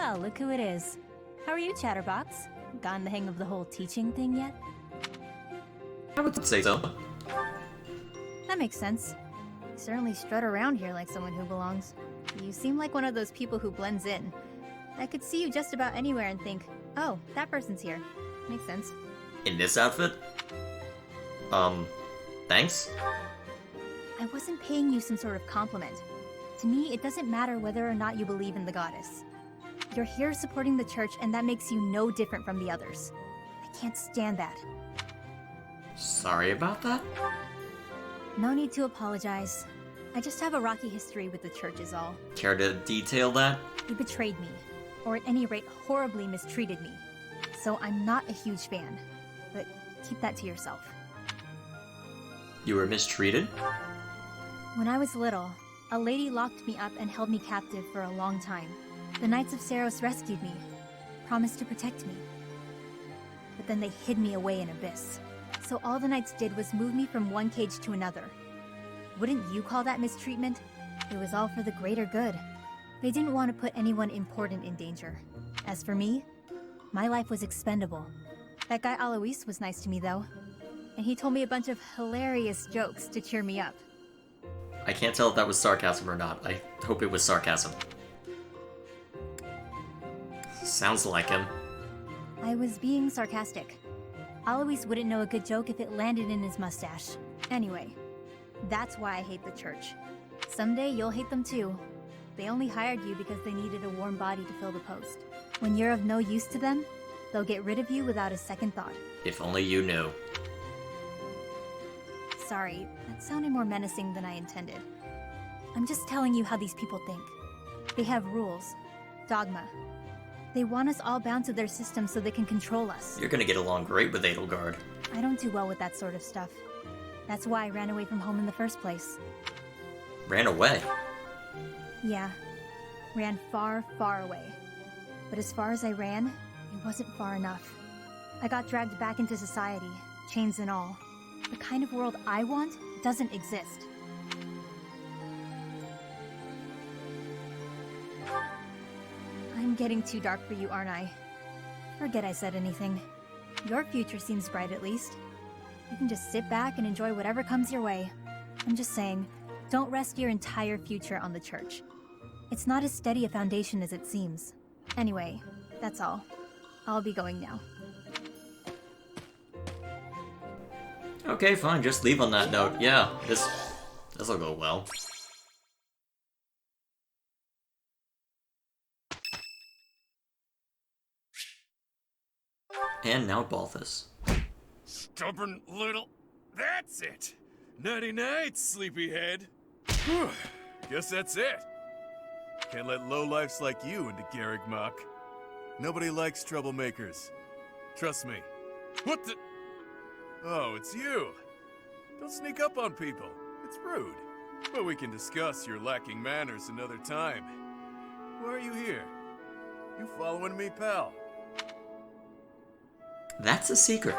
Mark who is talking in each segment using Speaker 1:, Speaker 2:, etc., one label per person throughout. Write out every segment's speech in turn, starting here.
Speaker 1: Well, look who it is. How are you, Chatterbox? Gotten the hang of the whole teaching thing yet?
Speaker 2: I would say so.
Speaker 1: That makes sense. You certainly strut around here like someone who belongs. You seem like one of those people who blends in. I could see you just about anywhere and think, oh, that person's here. Makes sense.
Speaker 2: In this outfit? Thanks?
Speaker 1: I wasn't paying you some sort of compliment. To me, it doesn't matter whether or not you believe in the goddess. You're here supporting the church, and that makes you no different from the others. I can't stand that.
Speaker 2: Sorry about that?
Speaker 1: No need to apologize. I just have a rocky history with the church is all.
Speaker 2: Care to detail that?
Speaker 1: You betrayed me, or at any rate, horribly mistreated me. So I'm not a huge fan, but keep that to yourself.
Speaker 2: You were mistreated?
Speaker 1: When I was little, a lady locked me up and held me captive for a long time. The Knights of Saros rescued me, promised to protect me. But then they hid me away in Abyss. So all the Knights did was move me from one cage to another. Wouldn't you call that mistreatment? It was all for the greater good. They didn't want to put anyone important in danger. As for me, my life was expendable. That guy Alois was nice to me though. And he told me a bunch of hilarious jokes to cheer me up.
Speaker 2: I can't tell if that was sarcasm or not. I hope it was sarcasm. Sounds like him.
Speaker 1: I was being sarcastic. Alois wouldn't know a good joke if it landed in his mustache. Anyway, that's why I hate the church. Someday you'll hate them too. They only hired you because they needed a warm body to fill the post. When you're of no use to them, they'll get rid of you without a second thought.
Speaker 2: If only you knew.
Speaker 1: Sorry, that sounded more menacing than I intended. I'm just telling you how these people think. They have rules, dogma. They want us all bound to their system so they can control us.
Speaker 2: You're gonna get along great with Edelgard.
Speaker 1: I don't do well with that sort of stuff. That's why I ran away from home in the first place.
Speaker 2: Ran away?
Speaker 1: Yeah, ran far, far away. But as far as I ran, it wasn't far enough. I got dragged back into society, chains and all. The kind of world I want doesn't exist. I'm getting too dark for you, aren't I? Forget I said anything. Your future seems bright at least. You can just sit back and enjoy whatever comes your way. I'm just saying, don't rest your entire future on the church. It's not as steady a foundation as it seems. Anyway, that's all. I'll be going now.
Speaker 2: Okay, fine, just leave on that note. Yeah, this'll go well. And now Balthus.
Speaker 3: Stubborn little... That's it! Nighty night, sleepyhead. Guess that's it. Can't let lowlifes like you into Garrigmach. Nobody likes troublemakers. Trust me. What the... Oh, it's you. Don't sneak up on people. It's rude. But we can discuss your lacking manners another time. Why are you here? You following me, pal?
Speaker 2: That's a secret.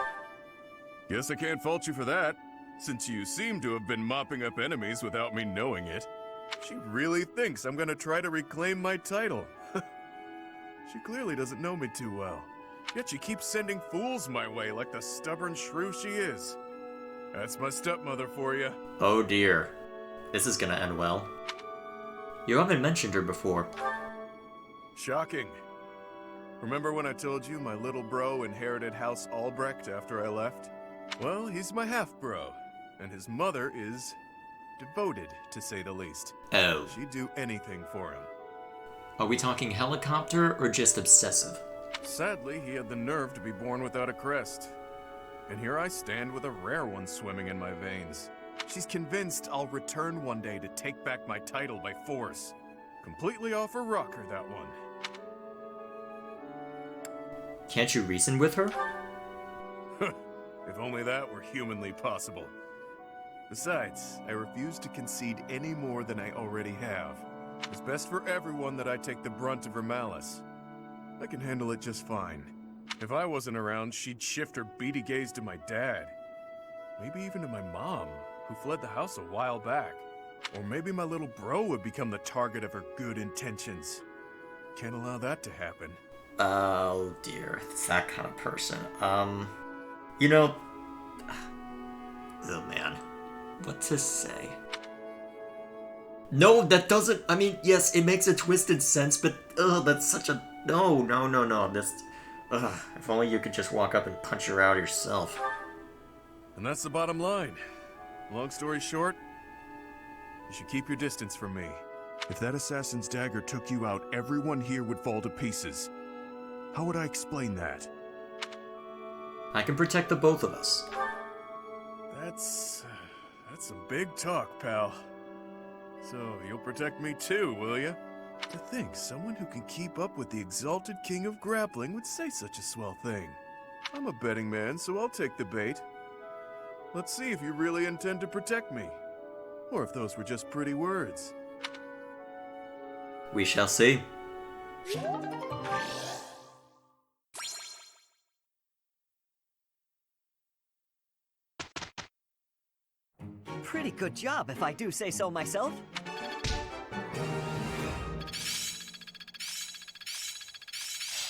Speaker 3: Guess I can't fault you for that, since you seem to have been mopping up enemies without me knowing it. She really thinks I'm gonna try to reclaim my title. She clearly doesn't know me too well. Yet she keeps sending fools my way like the stubborn shrew she is. That's my stepmother for you.
Speaker 2: Oh dear. This is gonna end well. You haven't mentioned her before.
Speaker 3: Shocking. Remember when I told you my little bro inherited House Albrecht after I left? Well, he's my half-bro, and his mother is devoted, to say the least.
Speaker 2: Oh.
Speaker 3: She'd do anything for him.
Speaker 2: Are we talking helicopter or just obsessive?
Speaker 3: Sadly, he had the nerve to be born without a crest. And here I stand with a rare one swimming in my veins. She's convinced I'll return one day to take back my title by force. Completely off her rocker, that one.
Speaker 2: Can't you reason with her?
Speaker 3: If only that were humanly possible. Besides, I refuse to concede any more than I already have. It's best for everyone that I take the brunt of her malice. I can handle it just fine. If I wasn't around, she'd shift her beady gaze to my dad. Maybe even to my mom, who fled the house a while back. Or maybe my little bro would become the target of her good intentions. Can't allow that to happen.
Speaker 2: Oh dear, it's that kind of person. You know... Oh man, what to say? No, that doesn't... I mean, yes, it makes a twisted sense, but... Ugh, that's such a... No. This... Ugh, if only you could just walk up and punch her out yourself.
Speaker 3: And that's the bottom line. Long story short, you should keep your distance from me. If that assassin's dagger took you out, everyone here would fall to pieces. How would I explain that?
Speaker 2: I can protect the both of us.
Speaker 3: That's some big talk, pal. So, you'll protect me too, will you? To think someone who can keep up with the exalted king of grappling would say such a swell thing. I'm a betting man, so I'll take the bait. Let's see if you really intend to protect me. Or if those were just pretty words.
Speaker 2: We shall see.
Speaker 4: Pretty good job, if I do say so myself.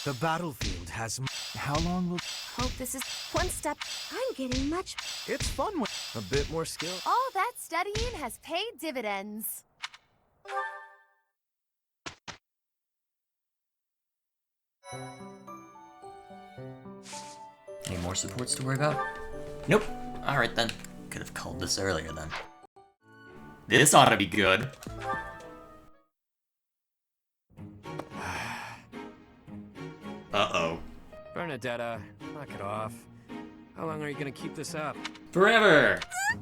Speaker 5: The battlefield has... How long will...
Speaker 6: Hope this is one step. I'm getting much.
Speaker 5: It's fun with a bit more skill.
Speaker 6: All that studying has paid dividends.
Speaker 2: Any more supports to worry about? Nope. Alright then. Could have called this earlier then. This ought to be good. Uh-oh.
Speaker 7: Bernadetta, knock it off. How long are you gonna keep this up?
Speaker 2: Forever!
Speaker 1: I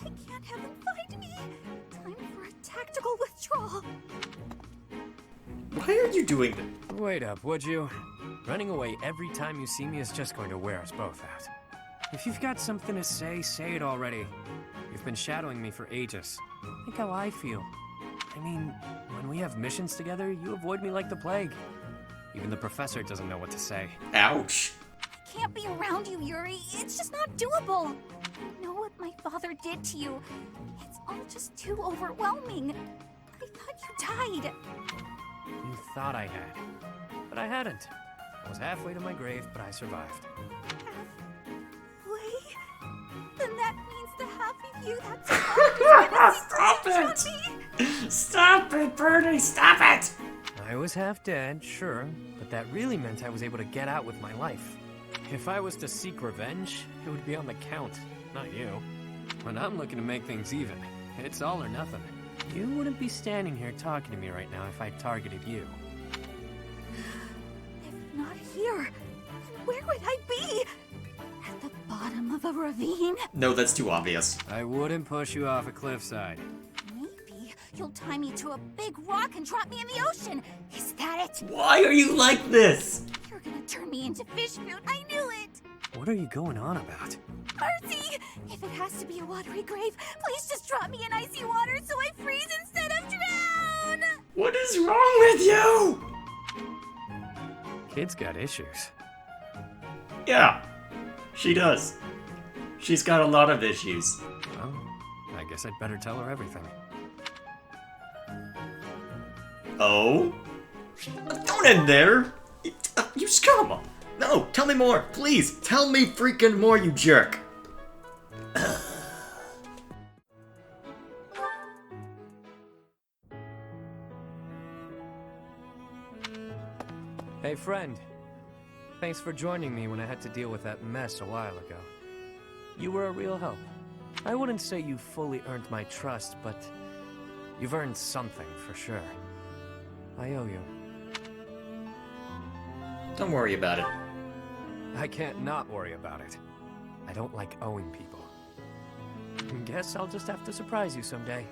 Speaker 1: can't have them find me. Time for a tactical withdrawal.
Speaker 2: Why are you doing this?
Speaker 7: Wait up, would you? Running away every time you see me is just going to wear us both out. If you've got something to say, say it already. You've been shadowing me for ages. Think how I feel. I mean, when we have missions together, you avoid me like the plague. Even the professor doesn't know what to say.
Speaker 2: Ouch.
Speaker 1: I can't be around you, Yuri. It's just not doable. I know what my father did to you. It's all just too overwhelming. I thought you died.
Speaker 7: You thought I had. But I hadn't. I was halfway to my grave, but I survived.
Speaker 1: Halfway? Then that means the half of you that's alive
Speaker 2: Stop it! Stop it, Bernie! Stop it!
Speaker 7: I was half dead, sure, but that really meant I was able to get out with my life. If I was to seek revenge, it would be on the Count, not you. When I'm looking to make things even, it's all or nothing. You wouldn't be standing here talking to me right now if I targeted you.
Speaker 1: If not here, then where would I be? At the bottom of a ravine?
Speaker 2: No, that's too obvious.
Speaker 7: I wouldn't push you off a cliffside.
Speaker 1: Maybe you'll tie me to a big rock and drop me in the ocean. Is that it?
Speaker 2: Why are you like this?
Speaker 1: You're gonna turn me into fish food. I knew it.
Speaker 7: What are you going on about?
Speaker 1: Mercy! If it has to be a watery grave, please just drop me in icy water so I freeze instead of drown!
Speaker 2: What is wrong with you?
Speaker 7: Kid's got issues.
Speaker 2: Yeah, she does. She's got a lot of issues.
Speaker 7: Well, I guess I'd better tell her everything.
Speaker 2: Oh? Don't end there! You scum! No, tell me more, please! Tell me freaking more, you jerk!
Speaker 7: Hey friend, thanks for joining me when I had to deal with that mess a while ago. You were a real help. I wouldn't say you fully earned my trust, but you've earned something for sure. I owe you.
Speaker 2: Don't worry about it.
Speaker 7: I can't not worry about it. I don't like owing people. Guess I'll just have to surprise you someday.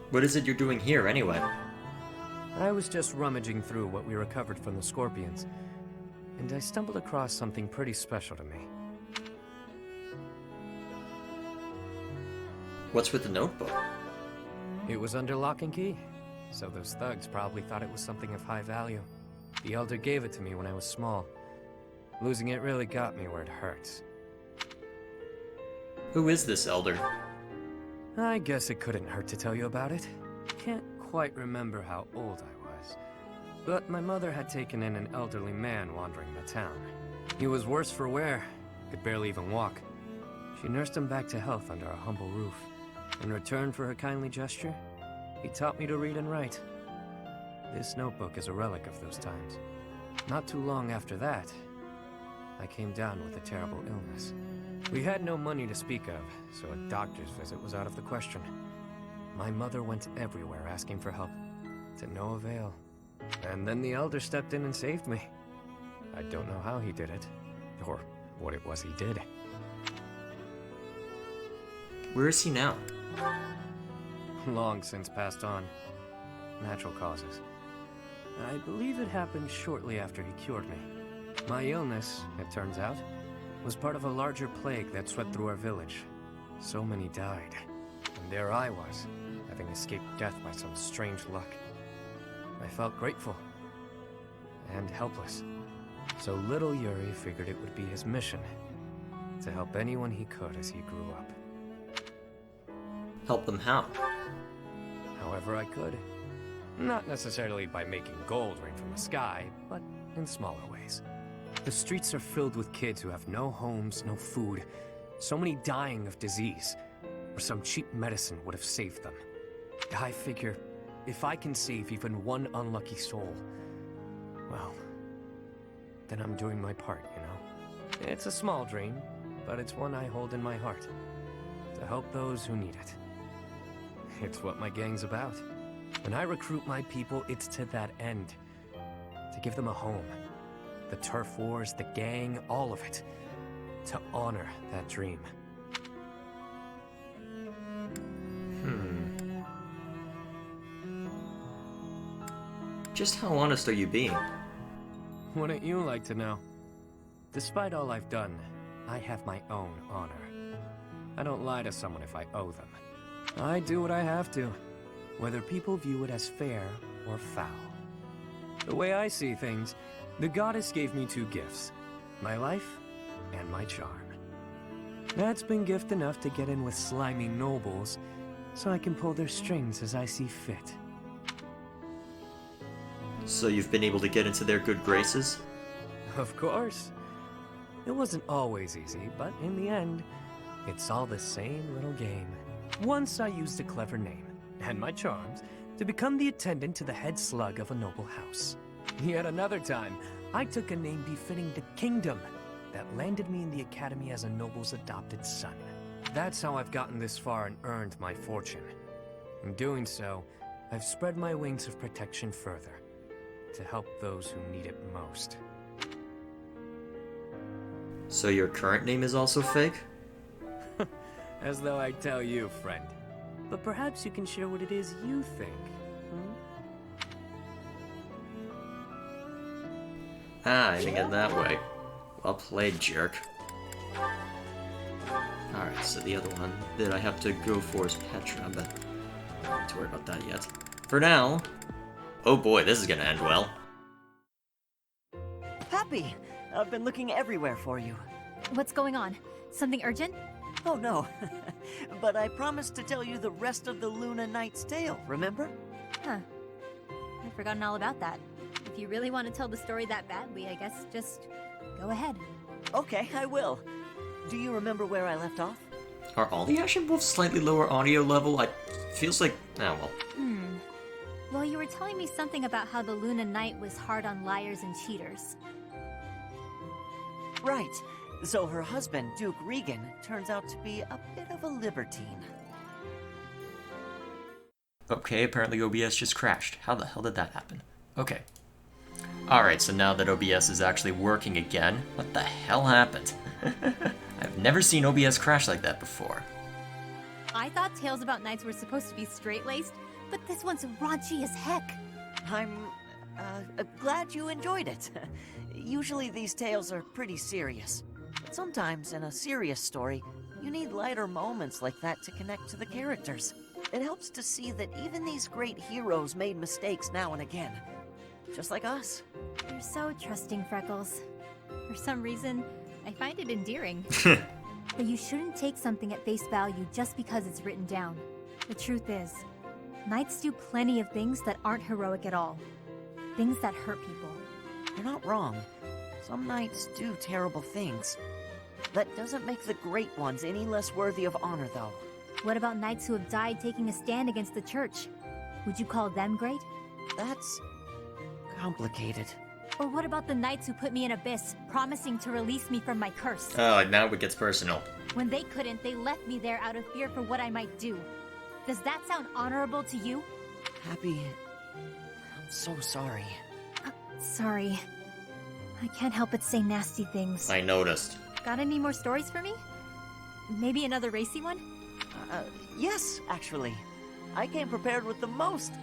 Speaker 2: What is it you're doing here, anyway?
Speaker 7: I was just rummaging through what we recovered from the Scorpions, and I stumbled across something pretty special to me.
Speaker 2: What's with the notebook?
Speaker 7: It was under lock and key, so those thugs probably thought it was something of high value. The Elder gave it to me when I was small. Losing it really got me where it hurts.
Speaker 2: Who is this Elder?
Speaker 7: I guess it couldn't hurt to tell you about it. Can't quite remember how old I was, but my mother had taken in an elderly man wandering the town. He was worse for wear, could barely even walk. She nursed him back to health under our humble roof. In return for her kindly gesture, he taught me to read and write. This notebook is a relic of those times. Not too long after that, I came down with a terrible illness. We had no money to speak of, so a doctor's visit was out of the question. My mother went everywhere asking for help, to no avail. And then the elder stepped in and saved me. I don't know how he did it, or what it was he did.
Speaker 2: Where is he now?
Speaker 7: Long since passed on. Natural causes. I believe it happened shortly after he cured me. My illness, it turns out, was part of a larger plague that swept through our village. So many died. And there I was, having escaped death by some strange luck. I felt grateful. And helpless. So little Yuri figured it would be his mission to help anyone he could as he grew up.
Speaker 2: Help them how?
Speaker 7: However I could. Not necessarily by making gold rain from the sky, but in smaller ways. The streets are filled with kids who have no homes, no food, so many dying of disease, or some cheap medicine would have saved them. I figure, if I can save even one unlucky soul, well, then I'm doing my part, you know? It's a small dream, but it's one I hold in my heart. To help those who need it. It's what my gang's about. When I recruit my people, it's to that end. To give them a home. The turf wars, the gang, all of it. To honor that dream.
Speaker 2: Just how honest are you being?
Speaker 7: Wouldn't you like to know? Despite all I've done, I have my own honor. I don't lie to someone if I owe them. I do what I have to, whether people view it as fair or foul. The way I see things, the goddess gave me two gifts, my life and my charm. That's been gift enough to get in with slimy nobles, so I can pull their strings as I see fit.
Speaker 2: So you've been able to get into their good graces?
Speaker 7: Of course. It wasn't always easy, but in the end, it's all the same little game. Once I used a clever name, and my charms, to become the attendant to the head slug of a noble house. Yet another time, I took a name befitting the kingdom that landed me in the academy as a noble's adopted son. That's how I've gotten this far and earned my fortune. In doing so, I've spread my wings of protection further, to help those who need it most.
Speaker 2: So your current name is also fake?
Speaker 7: As though I tell you, friend. But perhaps you can share what it is you think.
Speaker 2: Ah, I think it that way. Well played, jerk. Alright, so the other one that I have to go for is Petra, but I don't have to worry about that yet. For now... Oh boy, this is gonna end well.
Speaker 4: Happy! I've been looking everywhere for you.
Speaker 1: What's going on? Something urgent?
Speaker 4: Oh no, but I promised to tell you the rest of the Luna Knight's tale, remember?
Speaker 1: Huh. I've forgotten all about that. If you really want to tell the story that badly, I guess just go ahead.
Speaker 4: Okay, I will. Do you remember where I left off?
Speaker 2: Are all the Ashen Wolves slightly lower audio level? Feels like... Oh, well.
Speaker 1: Well, you were telling me something about how the Luna Knight was hard on liars and cheaters.
Speaker 4: Right. So her husband, Duke Regan, turns out to be a bit of a libertine.
Speaker 2: Okay, apparently OBS just crashed. How the hell did that happen? Okay. Alright, so now that OBS is actually working again, what the hell happened? I've never seen OBS crash like that before.
Speaker 1: I thought tales about knights were supposed to be straight-laced, but this one's raunchy as heck.
Speaker 4: I'm glad you enjoyed it. Usually these tales are pretty serious. But sometimes in a serious story, you need lighter moments like that to connect to the characters. It helps to see that even these great heroes made mistakes now and again. Just like us.
Speaker 1: You're so trusting, Freckles. For some reason, I find it endearing. But you shouldn't take something at face value just because it's written down. The truth is, Knights do plenty of things that aren't heroic at all. Things that hurt people.
Speaker 4: You're not wrong. Some knights do terrible things. That doesn't make the great ones any less worthy of honor, though.
Speaker 1: What about knights who have died taking a stand against the church? Would you call them great?
Speaker 4: That's complicated.
Speaker 1: Or what about the knights who put me in Abyss, promising to release me from my curse?
Speaker 2: Oh, now it gets personal.
Speaker 1: When they couldn't, they left me there out of fear for what I might do. Does that sound honorable to you?
Speaker 4: Happy... I'm so sorry.
Speaker 1: Sorry. I can't help but say nasty things.
Speaker 2: I noticed.
Speaker 1: Got any more stories for me? Maybe another racy one?
Speaker 4: Yes, actually. I came prepared with the most,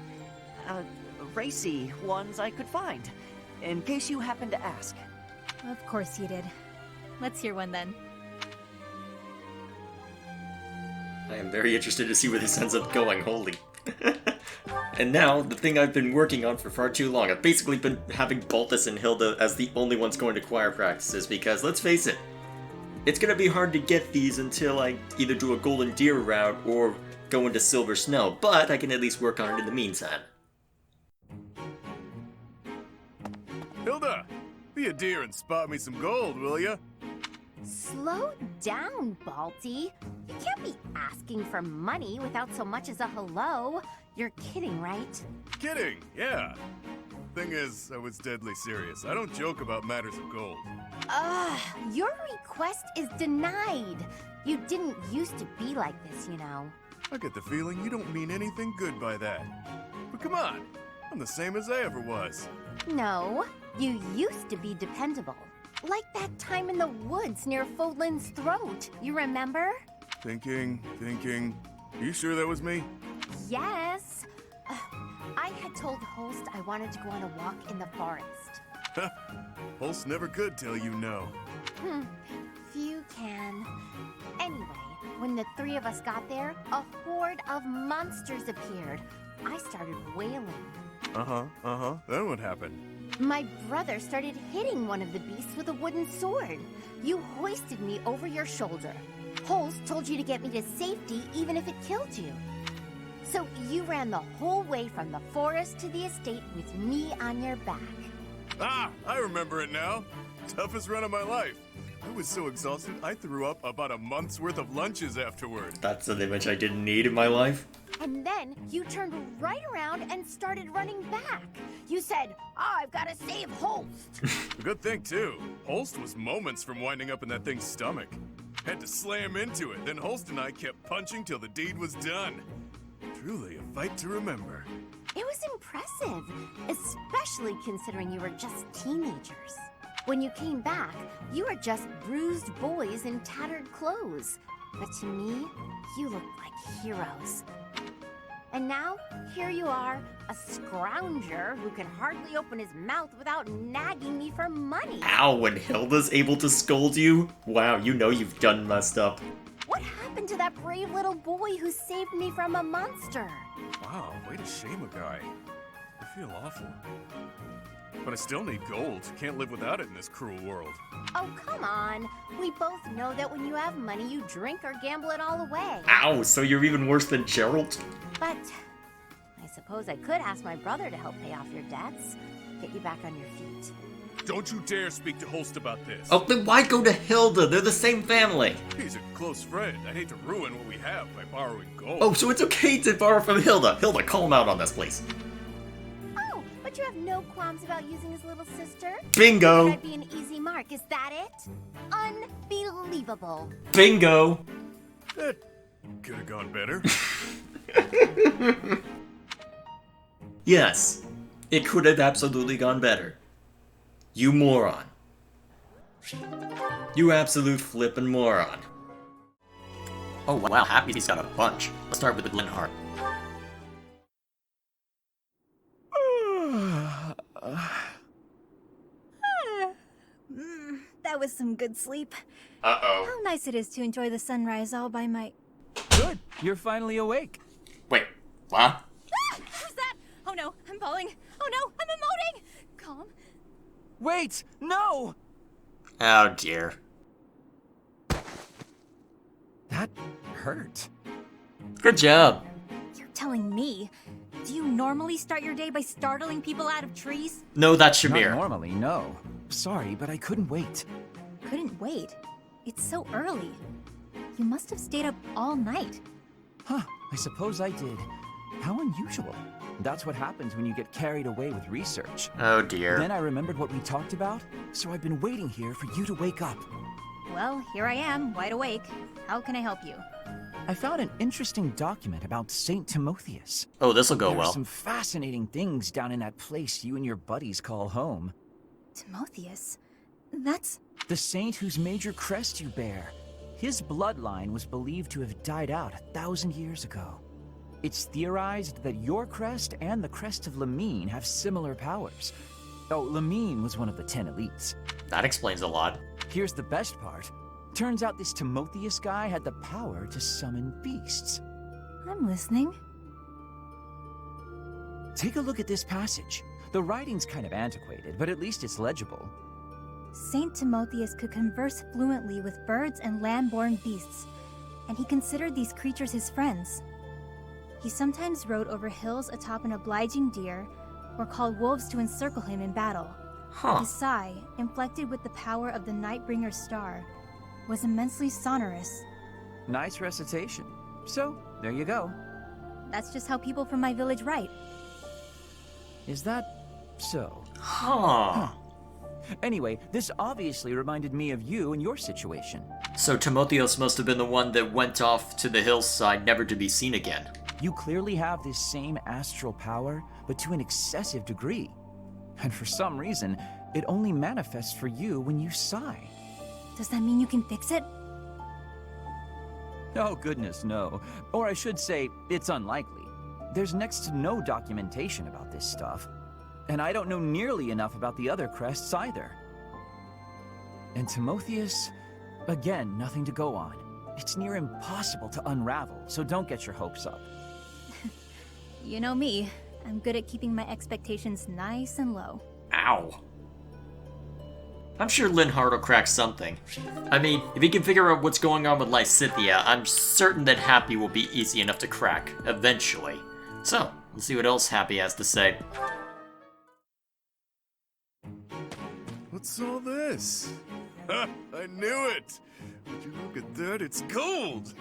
Speaker 4: racy ones I could find, in case you happen to ask.
Speaker 1: Of course you did. Let's hear one then.
Speaker 2: I am very interested to see where this ends up going, holy. And now, the thing I've been working on for far too long. I've basically been having Baltus and Hilda as the only ones going to choir practices, because, let's face it, it's gonna be hard to get these until I either do a Golden Deer route or go into Silver Snow, but I can at least work on it in the meantime.
Speaker 3: Hilda, be a dear and spot me some gold, will ya?
Speaker 6: Slow down, Balti. You can't be asking for money without so much as a hello. You're kidding, right?
Speaker 3: Kidding, yeah. Thing is, I was deadly serious. I don't joke about matters of gold.
Speaker 6: Your request is denied. You didn't used to be like this, you know.
Speaker 3: I get the feeling you don't mean anything good by that. But come on, I'm the same as I ever was.
Speaker 6: No, you used to be dependable. Like that time in the woods near Fodlan's throat. You remember?
Speaker 3: Thinking. You sure that was me?
Speaker 6: Yes. I had told Holst I wanted to go on a walk in the forest.
Speaker 3: Holst never could tell you no.
Speaker 6: Few can. Anyway, when the three of us got there, a horde of monsters appeared. I started wailing.
Speaker 3: Then what happened?
Speaker 6: My brother started hitting one of the beasts with a wooden sword. You hoisted me over your shoulder. Holst told you to get me to safety even if it killed you. So you ran the whole way from the forest to the estate with me on your back.
Speaker 3: Ah, I remember it now. Toughest run of my life. I was so exhausted, I threw up about a month's worth of lunches afterward.
Speaker 2: That's an image I didn't need in my life.
Speaker 6: And then you turned right around and started running back. You said, I've got to save Holst.
Speaker 3: A good thing, too. Holst was moments from winding up in that thing's stomach. Had to slam into it, then Holst and I kept punching till the deed was done. Truly a fight to remember.
Speaker 6: It was impressive, especially considering you were just teenagers. When you came back, you were just bruised boys in tattered clothes. But to me, you looked like heroes. And now, here you are, a scrounger who can hardly open his mouth without nagging me for money.
Speaker 2: Ow, when Hilda's able to scold you? Wow, you know you've done messed up.
Speaker 6: What happened to that brave little boy who saved me from a monster?
Speaker 3: Wow, way to shame a guy. I feel awful. But I still need gold. Can't live without it in this cruel world.
Speaker 6: Oh, come on. We both know that when you have money, you drink or gamble it all away.
Speaker 2: Ow, so you're even worse than Gerald?
Speaker 6: But I suppose I could ask my brother to help pay off your debts, get you back on your feet.
Speaker 3: Don't you dare speak to Holst about this.
Speaker 2: Oh, then why go to Hilda? They're the same family.
Speaker 3: He's a close friend. I hate to ruin what we have by borrowing gold.
Speaker 2: Oh, so it's okay to borrow from Hilda. Hilda, call him out on this, please.
Speaker 6: Oh, but you have no qualms about using his little sister?
Speaker 2: Bingo!
Speaker 6: That'd be an easy mark, is that it? Unbelievable.
Speaker 2: Bingo!
Speaker 3: That could have gone better.
Speaker 2: Yes, it could have absolutely gone better. You moron. You absolute flippin' moron. Oh wow, Happy's got a bunch. Let's start with the Glenheart.
Speaker 1: That was some good sleep.
Speaker 2: Uh-oh.
Speaker 1: How nice it is to enjoy the sunrise all by my...
Speaker 8: Good. You're finally awake.
Speaker 2: Wait, what?
Speaker 1: Who's that? Oh no, I'm falling. Oh no, I'm emoting! Calm.
Speaker 8: Wait! No!
Speaker 2: Oh dear.
Speaker 8: That hurt.
Speaker 2: Good job.
Speaker 1: You're telling me. Do you normally start your day by startling people out of trees?
Speaker 2: No, that's
Speaker 8: Not
Speaker 2: Shamir.
Speaker 8: normally, no. Sorry, but I couldn't wait.
Speaker 1: Couldn't wait. It's so early. You must have stayed up all night.
Speaker 8: Huh, I suppose I did. How unusual. That's what happens when you get carried away with research.
Speaker 2: Oh dear.
Speaker 8: Then I remembered what we talked about, so I've been waiting here for you to wake up.
Speaker 1: Well, here I am, wide awake. How can I help you?
Speaker 8: I found an interesting document about Saint Timotheus.
Speaker 2: Oh, this'll go
Speaker 8: There are
Speaker 2: well.
Speaker 8: some fascinating things down in that place you and your buddies call home.
Speaker 1: Timotheus? That's...
Speaker 8: The saint whose major crest you bear. His bloodline was believed to have died out 1,000 years ago. It's theorized that your crest and the crest of Lamine have similar powers. Oh, Lamine was one of the 10 elites.
Speaker 2: That explains a lot.
Speaker 8: Here's the best part. Turns out this Timotheus guy had the power to summon beasts.
Speaker 1: I'm listening.
Speaker 8: Take a look at this passage. The writing's kind of antiquated, but at least it's legible.
Speaker 1: Saint Timotheus could converse fluently with birds and land-born beasts, and he considered these creatures his friends. He sometimes rode over hills atop an obliging deer, or called wolves to encircle him in battle.
Speaker 2: Huh.
Speaker 1: His sigh, inflected with the power of the Nightbringer's star, was immensely sonorous.
Speaker 8: Nice recitation. So, there you go.
Speaker 1: That's just how people from my village write.
Speaker 8: Is that so?
Speaker 2: Huh.
Speaker 8: Anyway, this obviously reminded me of you and your situation.
Speaker 2: So Timotheus must have been the one that went off to the hillside never to be seen again.
Speaker 8: You clearly have this same astral power, but to an excessive degree. And for some reason, it only manifests for you when you sigh.
Speaker 1: Does that mean you can fix it?
Speaker 8: Oh goodness, no. Or I should say, it's unlikely. There's next to no documentation about this stuff. And I don't know nearly enough about the other crests either. And Timotheus, again, nothing to go on. It's near impossible to unravel, so don't get your hopes up.
Speaker 1: You know me. I'm good at keeping my expectations nice and low.
Speaker 2: Ow. I'm sure Linhart will crack something. I mean, if he can figure out what's going on with Lysithea, I'm certain that Happy will be easy enough to crack, eventually. So, let's see what else Happy has to say.
Speaker 3: What's all this? Ha! I knew it! Would you look at that? It's gold!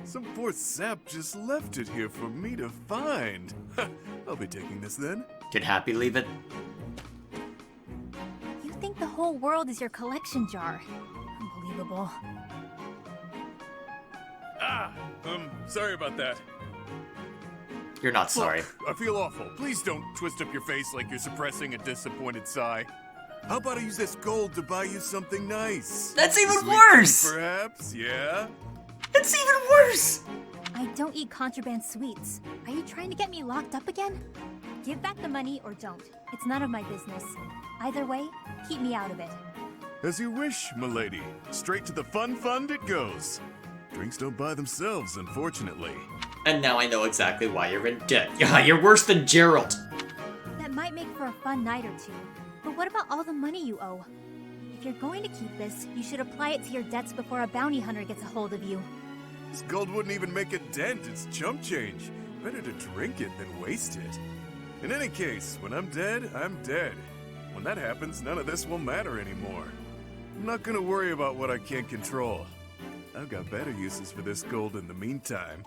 Speaker 3: Some poor sap just left it here for me to find. Ha! I'll be taking this then.
Speaker 2: Could Happy leave it?
Speaker 1: You think the whole world is your collection jar. Unbelievable.
Speaker 3: Sorry about that.
Speaker 2: You're not sorry.
Speaker 3: Look, I feel awful. Please don't twist up your face like you're suppressing a disappointed sigh. How about I use this gold to buy you something nice?
Speaker 2: That's even
Speaker 3: Sweet
Speaker 2: worse!
Speaker 3: tea, perhaps, yeah?
Speaker 2: It's even worse!
Speaker 1: I don't eat contraband sweets. Are you trying to get me locked up again? Give back the money or don't. It's none of my business. Either way, keep me out of it.
Speaker 3: As you wish, milady. Straight to the fun fund it goes. Drinks don't buy themselves, unfortunately.
Speaker 2: And now I know exactly why you're in debt. Yeah, you're worse than Gerald.
Speaker 1: That might make for a fun night or two. But what about all the money you owe? If you're going to keep this, you should apply it to your debts before a bounty hunter gets a hold of you.
Speaker 3: This gold wouldn't even make a dent. It's chump change. Better to drink it than waste it. In any case, when I'm dead, I'm dead. When that happens, none of this will matter anymore. I'm not gonna worry about what I can't control. I've got better uses for this gold in the meantime.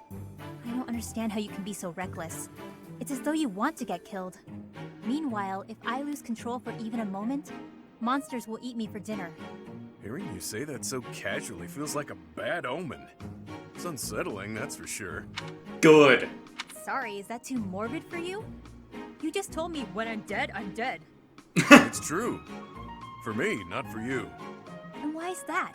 Speaker 1: I don't understand how you can be so reckless. It's as though you want to get killed. Meanwhile, if I lose control for even a moment, monsters will eat me for dinner.
Speaker 3: Hearing you say that so casually feels like a bad omen. It's unsettling, that's for sure.
Speaker 2: Good.
Speaker 1: Sorry, is that too morbid for you? You just told me when I'm dead, I'm dead.
Speaker 3: It's true. For me, not for you.
Speaker 1: And why is that?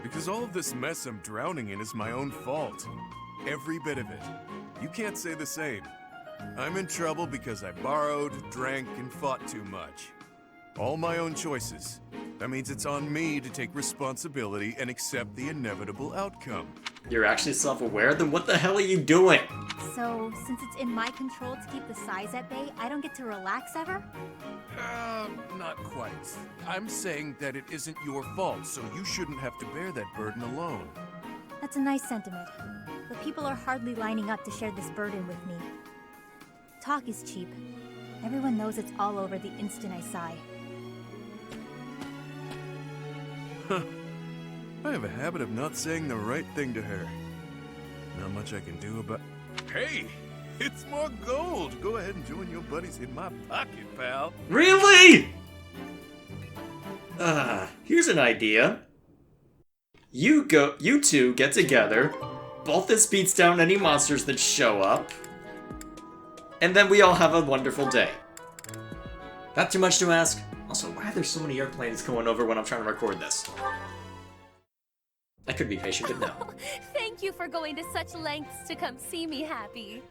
Speaker 3: Because all of this mess I'm drowning in is my own fault. Every bit of it. You can't say the same. I'm in trouble because I borrowed, drank, and fought too much. All my own choices. That means it's on me to take responsibility and accept the inevitable outcome.
Speaker 2: You're actually self-aware? Then what the hell are you doing?
Speaker 1: So, since it's in my control to keep the size at bay, I don't get to relax ever?
Speaker 3: Not quite. I'm saying that it isn't your fault, so you shouldn't have to bear that burden alone.
Speaker 1: That's a nice sentiment. but people are hardly lining up to share this burden with me. Talk is cheap. Everyone knows it's all over the instant I sigh.
Speaker 3: I have a habit of not saying the right thing to her. Not much I can do about... Hey! It's more gold! Go ahead and join your buddies in my pocket, pal.
Speaker 2: Really? Here's an idea. You two get together, Balthus beats down any monsters that show up, and then we all have a wonderful day. Not too much to ask. Also, why are there so many airplanes going over when I'm trying to record this? I could be patient, but no.
Speaker 9: Thank you for going to such lengths to come see me, Happy.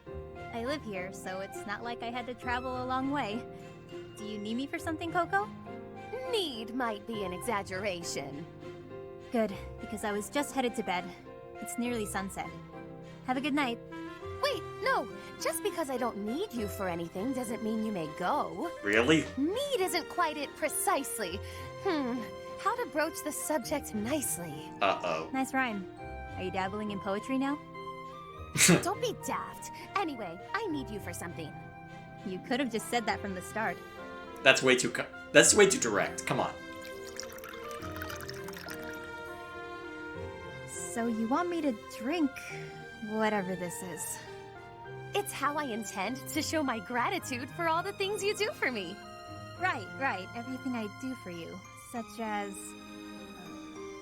Speaker 1: I live here, so it's not like I had to travel a long way. Do you need me for something, Coco?
Speaker 9: Need might be an exaggeration.
Speaker 1: Good, because I was just headed to bed. It's nearly sunset. Have a good night.
Speaker 9: Wait, no. Just because I don't need you for anything doesn't mean you may go.
Speaker 2: Really?
Speaker 9: Need isn't quite it precisely. How to broach the subject nicely.
Speaker 2: Uh-oh.
Speaker 1: Nice rhyme. Are you dabbling in poetry now?
Speaker 9: Don't be daft. Anyway, I need you for something.
Speaker 1: You could have just said that from the start.
Speaker 2: That's way too direct. Come on.
Speaker 1: So you want me to drink whatever this is?
Speaker 9: It's how I intend to show my gratitude for all the things you do for me.
Speaker 1: Right. Everything I do for you. Such as...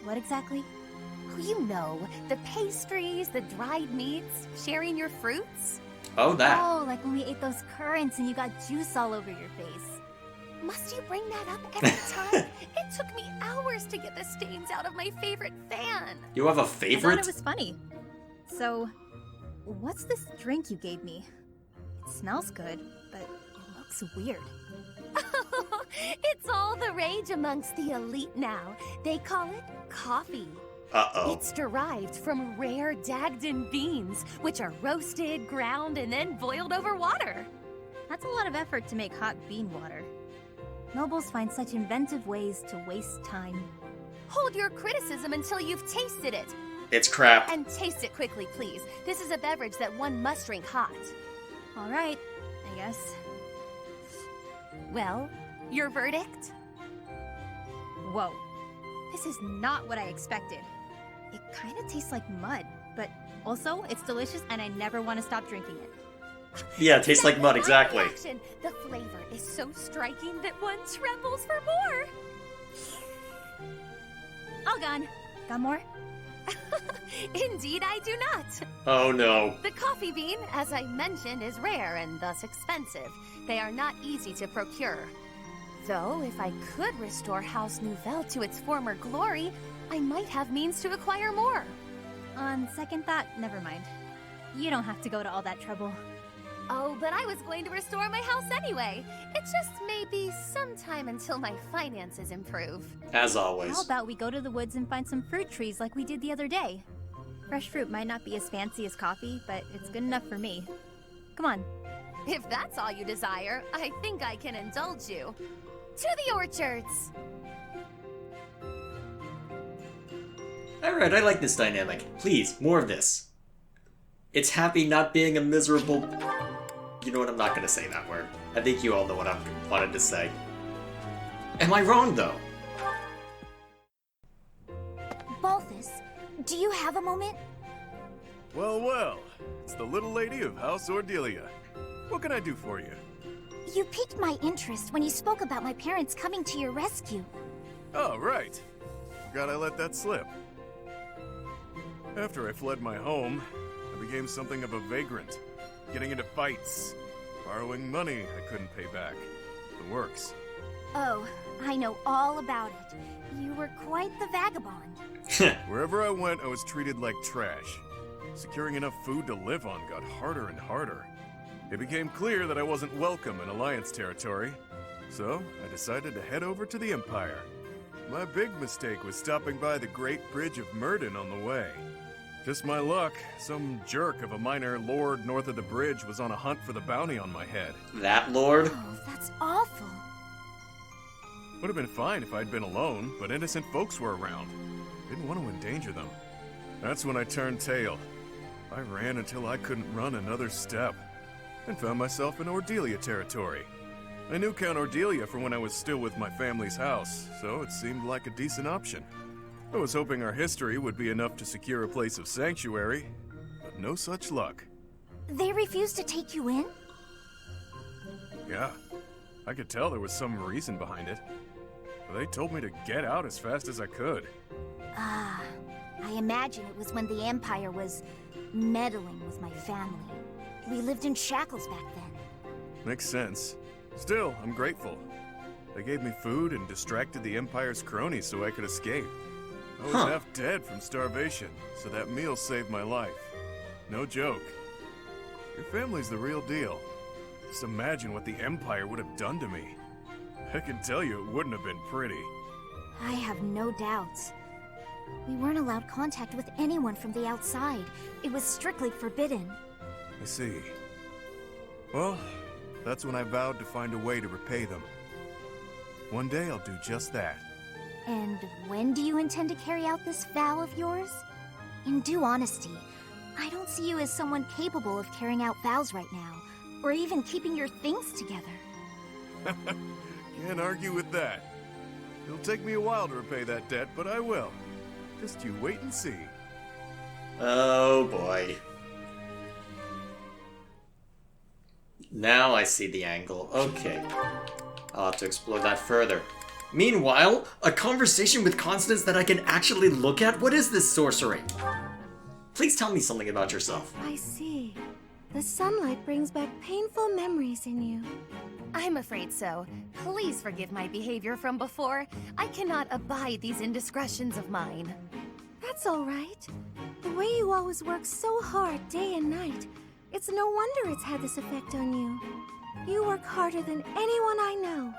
Speaker 1: what exactly?
Speaker 9: Oh, you know, the pastries, the dried meats, sharing your fruits.
Speaker 2: Oh, that.
Speaker 1: Oh, like when we ate those currants and you got juice all over your face.
Speaker 9: Must you bring that up every time? It took me hours to get the stains out of my favorite fan.
Speaker 2: You have a
Speaker 1: I thought
Speaker 2: favorite?
Speaker 1: it was funny. So, what's this drink you gave me? It smells good, but it looks weird.
Speaker 9: It's all the rage amongst the elite now. They call it coffee.
Speaker 2: Uh-oh.
Speaker 9: It's derived from rare Dagden beans, which are roasted, ground, and then boiled over water.
Speaker 1: That's a lot of effort to make hot bean water. Nobles find such inventive ways to waste time.
Speaker 9: Hold your criticism until you've tasted it.
Speaker 2: It's crap.
Speaker 9: And taste it quickly, please. This is a beverage that one must drink hot.
Speaker 1: All right, I guess.
Speaker 9: Well, your verdict?
Speaker 1: Whoa. This is not what I expected. It kind of tastes like mud, but also it's delicious and I never want to stop drinking it.
Speaker 2: Yeah, it tastes like mud, exactly.
Speaker 9: Reaction. The flavor is so striking that one trembles for more.
Speaker 1: All gone. Got more?
Speaker 9: Indeed, I do not.
Speaker 2: Oh no.
Speaker 9: The coffee bean, as I mentioned, is rare and thus expensive. They are not easy to procure. Though, if I could restore House Nouvelle to its former glory, I might have means to acquire more.
Speaker 1: On second thought, never mind. You don't have to go to all that trouble.
Speaker 9: Oh, but I was going to restore my house anyway. It just may be some time until my finances improve.
Speaker 2: As always.
Speaker 1: How about we go to the woods and find some fruit trees like we did the other day? Fresh fruit might not be as fancy as coffee, but it's good enough for me. Come on.
Speaker 9: If that's all you desire, I think I can indulge you. To the orchards!
Speaker 2: Alright, I like this dynamic. Please, more of this. It's happy not being a miserable... You know what, I'm not gonna say that word. I think you all know what I wanted to say. Am I wrong, though?
Speaker 6: Balthus, do you have a moment?
Speaker 3: Well, it's the little lady of House Ordelia. What can I do for you?
Speaker 6: You piqued my interest when you spoke about my parents coming to your rescue.
Speaker 3: Oh, right. Forgot I let that slip. After I fled my home, I became something of a vagrant, getting into fights, borrowing money I couldn't pay back. The works.
Speaker 6: Oh, I know all about it. You were quite the vagabond.
Speaker 3: Wherever I went, I was treated like trash. Securing enough food to live on got harder and harder. It became clear that I wasn't welcome in Alliance territory, so I decided to head over to the Empire. My big mistake was stopping by the Great Bridge of Murden on the way. Just my luck, some jerk of a minor lord north of the bridge was on a hunt for the bounty on my head.
Speaker 2: That lord?
Speaker 6: Oh, that's awful.
Speaker 3: Would have been fine if I'd been alone, but innocent folks were around. Didn't want to endanger them. That's when I turned tail. I ran until I couldn't run another step, and found myself in Ordelia territory. I knew Count Ordelia from when I was still with my family's house, so it seemed like a decent option. I was hoping our history would be enough to secure a place of sanctuary, but no such luck.
Speaker 1: They refused to take you in?
Speaker 3: Yeah, I could tell there was some reason behind it. But they told me to get out as fast as I could.
Speaker 1: Ah, I imagine it was when the Empire was meddling with my family. We lived in shackles back then.
Speaker 3: Makes sense. Still, I'm grateful. They gave me food and distracted the Empire's cronies so I could escape. I was half dead from starvation, so that meal saved my life. No joke. Your family's the real deal. Just imagine what the Empire would have done to me. I can tell you it wouldn't have been pretty.
Speaker 1: I have no doubts. We weren't allowed contact with anyone from the outside. It was strictly forbidden.
Speaker 3: I see. Well, that's when I vowed to find a way to repay them. One day I'll do just that.
Speaker 1: And when do you intend to carry out this vow of yours? In due honesty, I don't see you as someone capable of carrying out vows right now, or even keeping your things together.
Speaker 3: Can't argue with that. It'll take me a while to repay that debt, but I will. Just you wait and see.
Speaker 2: Oh boy. Now I see the angle. Okay. I'll have to explore that further. Meanwhile, a conversation with Constance that I can actually look at? What is this sorcery? Please tell me something about yourself.
Speaker 10: I see. The sunlight brings back painful memories in you.
Speaker 9: I'm afraid so. Please forgive my behavior from before. I cannot abide these indiscretions of mine.
Speaker 10: That's all right. The way you always work so hard day and night, it's no wonder it's had this effect on you. You work harder than anyone I know.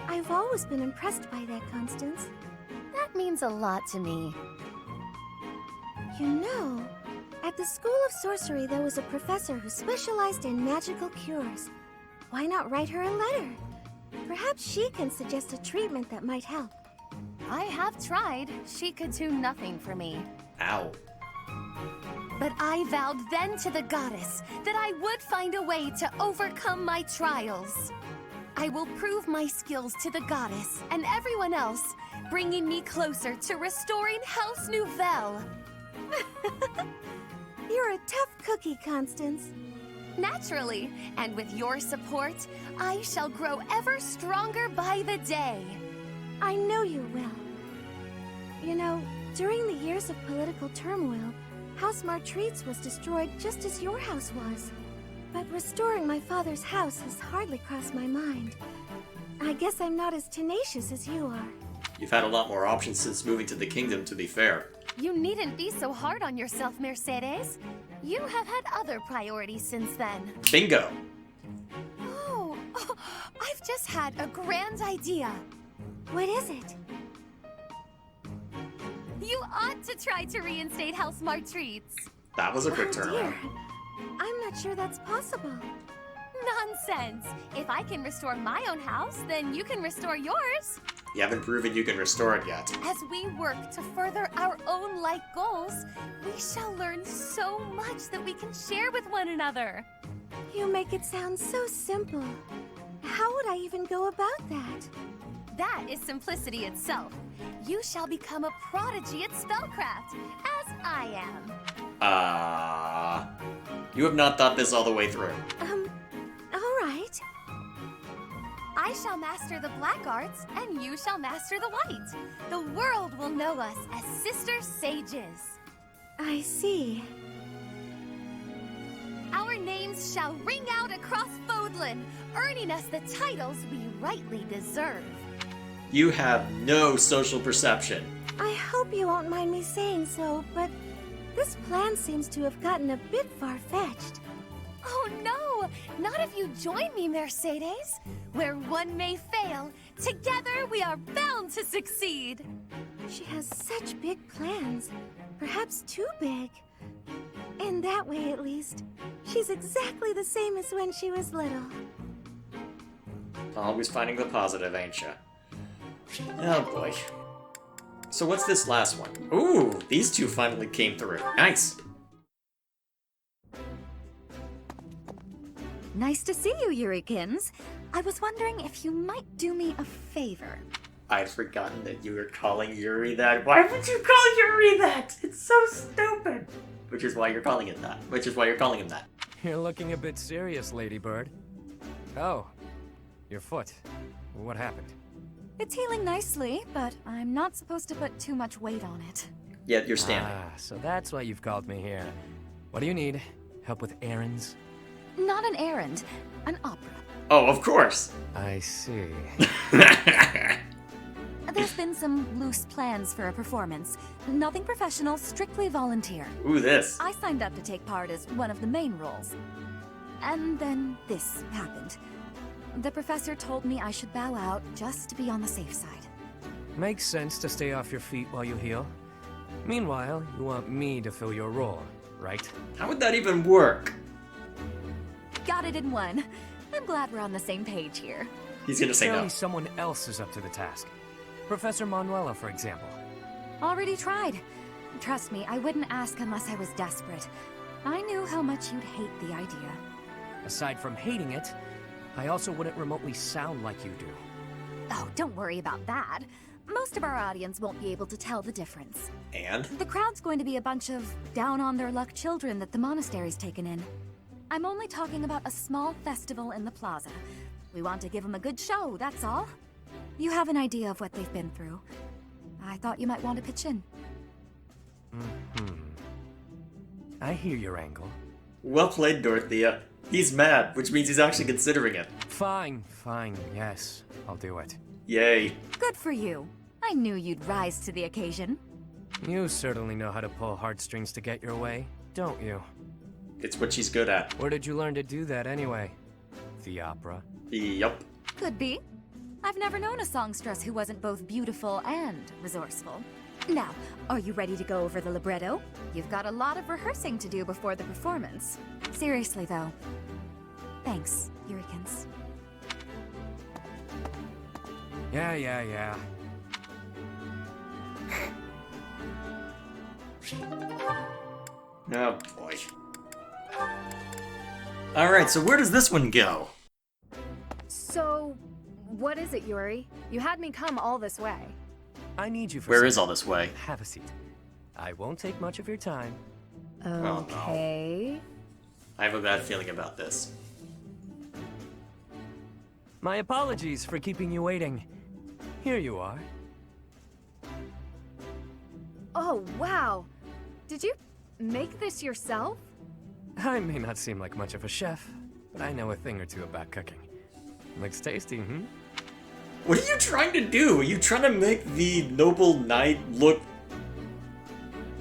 Speaker 10: I've always been impressed by that, Constance.
Speaker 9: That means a lot to me.
Speaker 10: You know, at the School of Sorcery there was a professor who specialized in magical cures. Why not write her a letter? Perhaps she can suggest a treatment that might help.
Speaker 9: I have tried. She could do nothing for me.
Speaker 2: Ow.
Speaker 9: But I vowed then to the goddess that I would find a way to overcome my trials. I will prove my skills to the goddess and everyone else, bringing me closer to restoring House Nouvelle.
Speaker 10: You're a tough cookie, Constance.
Speaker 9: Naturally, and with your support, I shall grow ever stronger by the day.
Speaker 10: I know you will. You know, during the years of political turmoil, House Martreats was destroyed just as your house was. But restoring my father's house has hardly crossed my mind. I guess I'm not as tenacious as you are.
Speaker 2: You've had a lot more options since moving to the kingdom, to be fair.
Speaker 9: You needn't be so hard on yourself, Mercedes. You have had other priorities since then.
Speaker 2: Bingo!
Speaker 9: Oh, I've just had a grand idea.
Speaker 10: What is it?
Speaker 9: You ought to try to reinstate House Martreats.
Speaker 2: That was a quick
Speaker 10: Oh,
Speaker 2: turnaround.
Speaker 10: dear. I'm not sure that's possible.
Speaker 9: Nonsense! If I can restore my own house, then you can restore yours.
Speaker 2: You haven't proven you can restore it yet.
Speaker 9: As we work to further our own life goals, we shall learn so much that we can share with one another.
Speaker 10: You make it sound so simple. How would I even go about that?
Speaker 9: That is simplicity itself. You shall become a prodigy at spellcraft, as I am.
Speaker 2: You have not thought this all the way through.
Speaker 10: All right.
Speaker 9: I shall master the black arts, and you shall master the white. The world will know us as sister sages.
Speaker 10: I see.
Speaker 9: Our names shall ring out across Fodlan, earning us the titles we rightly deserve.
Speaker 2: You have no social perception.
Speaker 10: I hope you won't mind me saying so, but this plan seems to have gotten a bit far-fetched.
Speaker 9: Oh no! Not if you join me, Mercedes! Where one may fail, together we are bound to succeed!
Speaker 10: She has such big plans. Perhaps too big. In that way, at least, she's exactly the same as when she was little.
Speaker 2: Always finding the positive, ain't ya? Oh boy. So what's this last one? Ooh, these two finally came through. Nice!
Speaker 11: Nice to see you, Yurikins. I was wondering if you might do me a favor.
Speaker 2: I'd forgotten that you were calling Yuri that. Why would you call Yuri that? It's so stupid. Which is why you're calling it that. Which is why you're calling him that.
Speaker 7: You're looking a bit serious, Ladybird. Oh, your foot. What happened?
Speaker 11: It's healing nicely, but I'm not supposed to put too much weight on it.
Speaker 2: Yeah, you're standing.
Speaker 7: Ah, so that's why you've called me here. What do you need? Help with errands?
Speaker 11: Not an errand, an opera.
Speaker 2: Oh, of course.
Speaker 7: I see.
Speaker 11: There's been some loose plans for a performance. Nothing professional, strictly volunteer.
Speaker 2: Ooh, this.
Speaker 11: I signed up to take part as one of the main roles. And then this happened. The professor told me I should bow out just to be on the safe side.
Speaker 7: Makes sense to stay off your feet while you heal. Meanwhile, you want me to fill your role, right?
Speaker 2: How would that even work?
Speaker 11: Got it in one. I'm glad we're on the same page here.
Speaker 2: He's gonna say no.
Speaker 7: Surely someone else is up to the task. Professor Manuela, for example.
Speaker 11: Already tried. Trust me, I wouldn't ask unless I was desperate. I knew how much you'd hate the idea.
Speaker 7: Aside from hating it, I also wouldn't remotely sound like you do.
Speaker 11: Oh, don't worry about that. Most of our audience won't be able to tell the difference.
Speaker 2: And?
Speaker 11: The crowd's going to be a bunch of down-on-their-luck children that the monastery's taken in. I'm only talking about a small festival in the plaza. We want to give them a good show, that's all. You have an idea of what they've been through. I thought you might want to pitch in.
Speaker 7: I hear your angle.
Speaker 2: Well played, Dorothea. He's mad, which means he's actually considering it.
Speaker 7: Fine, yes, I'll do it.
Speaker 2: Yay.
Speaker 11: Good for you. I knew you'd rise to the occasion.
Speaker 7: You certainly know how to pull heartstrings to get your way, don't you?
Speaker 2: It's what she's good at.
Speaker 7: Where did you learn to do that anyway? The opera?
Speaker 2: Yup.
Speaker 11: Could be. I've never known a songstress who wasn't both beautiful and resourceful. Now, are you ready to go over the libretto? You've got a lot of rehearsing to do before the performance. Seriously, though. Thanks, Yurikins.
Speaker 7: Yeah.
Speaker 2: Oh, boy. Alright, so where does this one go?
Speaker 9: So, what is it, Yuri? You had me come all this way.
Speaker 7: I need you for
Speaker 2: Where
Speaker 7: some-
Speaker 2: is all this way?
Speaker 7: Have a seat. I won't take much of your time.
Speaker 9: Okay.
Speaker 2: I have a bad feeling about this.
Speaker 7: My apologies for keeping you waiting. Here you are.
Speaker 9: Oh, wow. Did you make this yourself?
Speaker 7: I may not seem like much of a chef, but I know a thing or two about cooking. Looks tasty,
Speaker 2: What are you trying to do? Are you trying to make the noble knight look...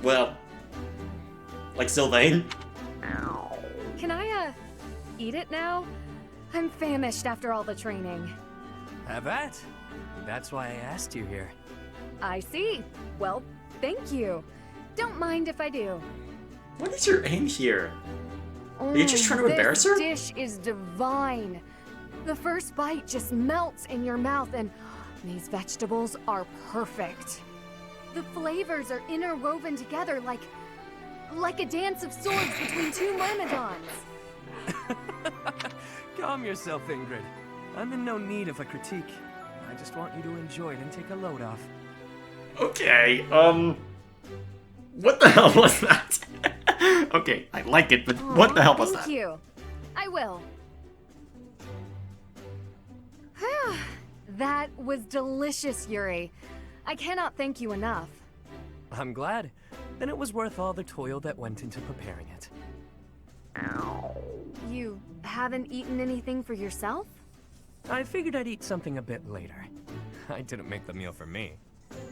Speaker 2: well... like Sylvain?
Speaker 9: Can I, eat it now? I'm famished after all the training.
Speaker 7: Have at. That's why I asked you here.
Speaker 9: I see. Well, thank you. Don't mind if I do.
Speaker 2: What is your aim here? Are you just trying to embarrass her?
Speaker 9: This dish is divine. The first bite just melts in your mouth, and these vegetables are perfect. The flavors are interwoven together like a dance of swords between two myrmidons.
Speaker 7: Calm yourself, Ingrid. I'm in no need of a critique. I just want you to enjoy it and take a load off.
Speaker 2: Okay, what the hell was that? Okay, I like it, but what the hell was that?
Speaker 9: Thank you. I will. That was delicious, Yuri. I cannot thank you enough.
Speaker 7: I'm glad. Then it was worth all the toil that went into preparing it.
Speaker 9: You haven't eaten anything for yourself?
Speaker 7: I figured I'd eat something a bit later. I didn't make the meal for me.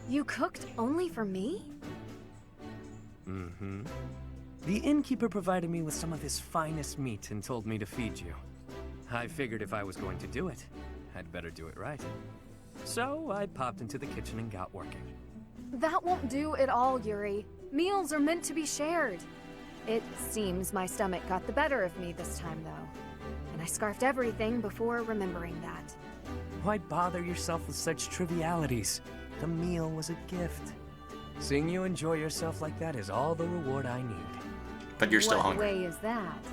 Speaker 9: You cooked only for me?
Speaker 7: The innkeeper provided me with some of his finest meat and told me to feed you. I figured if I was going to do it, I'd better do it right. So I popped into the kitchen and got working.
Speaker 9: That won't do at all, Yuri. Meals are meant to be shared. It seems my stomach got the better of me this time, though. And I scarfed everything before remembering that.
Speaker 7: Why bother yourself with such trivialities? The meal was a gift. Seeing you enjoy yourself like that is all the reward I need.
Speaker 2: But you're still
Speaker 9: what
Speaker 2: hungry.
Speaker 9: way is that?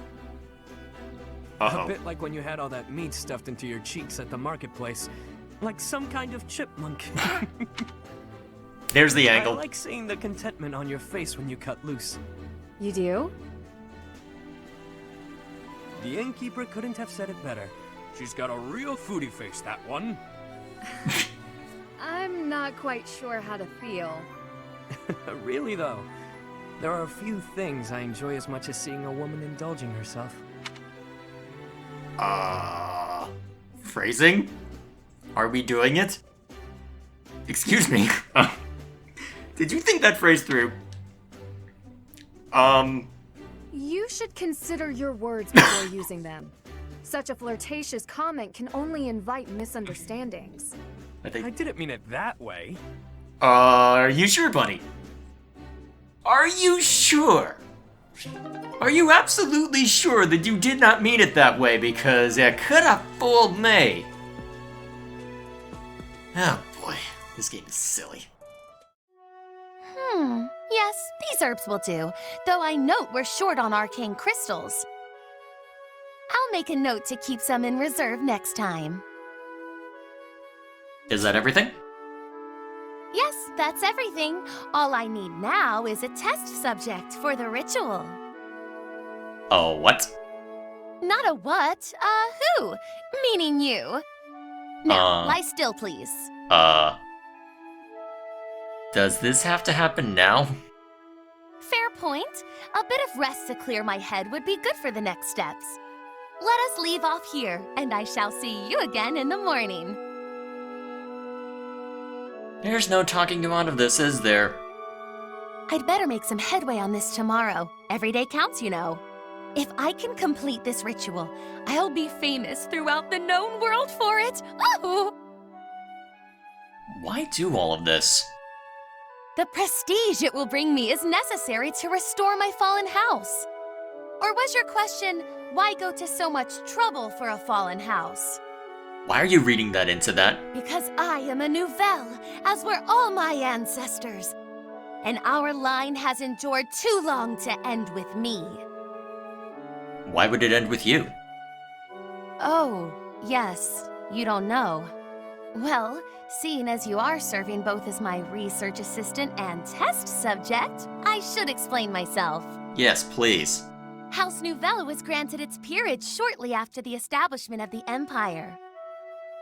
Speaker 7: A bit like when you had all that meat stuffed into your cheeks at the marketplace. Like some kind of chipmunk.
Speaker 2: There's the
Speaker 7: I
Speaker 2: angle.
Speaker 7: like seeing the contentment on your face when you cut loose.
Speaker 11: You do?
Speaker 7: The innkeeper couldn't have said it better. She's got a real foodie face, that one.
Speaker 11: I'm not quite sure how to feel.
Speaker 7: Really, though. There are a few things I enjoy as much as seeing a woman indulging herself.
Speaker 2: Phrasing? Are we doing it? Excuse me. Did you think that phrase through?
Speaker 11: You should consider your words before using them. Such a flirtatious comment can only invite misunderstandings.
Speaker 7: I didn't mean it that way.
Speaker 2: Are you sure, Bunny? Are you sure? Are you absolutely sure that you did not mean it that way? Because it could have fooled me. Oh boy, this game is silly.
Speaker 9: Yes, these herbs will do, though I note we're short on arcane crystals. I'll make a note to keep some in reserve next time.
Speaker 2: Is that everything?
Speaker 9: Yes, that's everything. All I need now is a test subject for the ritual.
Speaker 2: Oh, what?
Speaker 9: Not a what, who? Meaning you. Now, lie still, please.
Speaker 2: Does this have to happen now?
Speaker 9: Fair point. A bit of rest to clear my head would be good for the next steps. Let us leave off here, and I shall see you again in the morning.
Speaker 2: There's no talking you out of this, is there?
Speaker 9: I'd better make some headway on this tomorrow. Every day counts, you know. If I can complete this ritual, I'll be famous throughout the known world for it. Oh!
Speaker 2: Why do all of this?
Speaker 9: The prestige it will bring me is necessary to restore my fallen house. Or was your question, why go to so much trouble for a fallen house?
Speaker 2: Why are you reading that into that?
Speaker 9: Because I am a Nouvelle, as were all my ancestors. And our line has endured too long to end with me.
Speaker 2: Why would it end with you?
Speaker 9: Oh, yes, you don't know. Well, seeing as you are serving both as my research assistant and test subject, I should explain myself.
Speaker 2: Yes, please.
Speaker 9: House Nouvelle was granted its peerage shortly after the establishment of the Empire.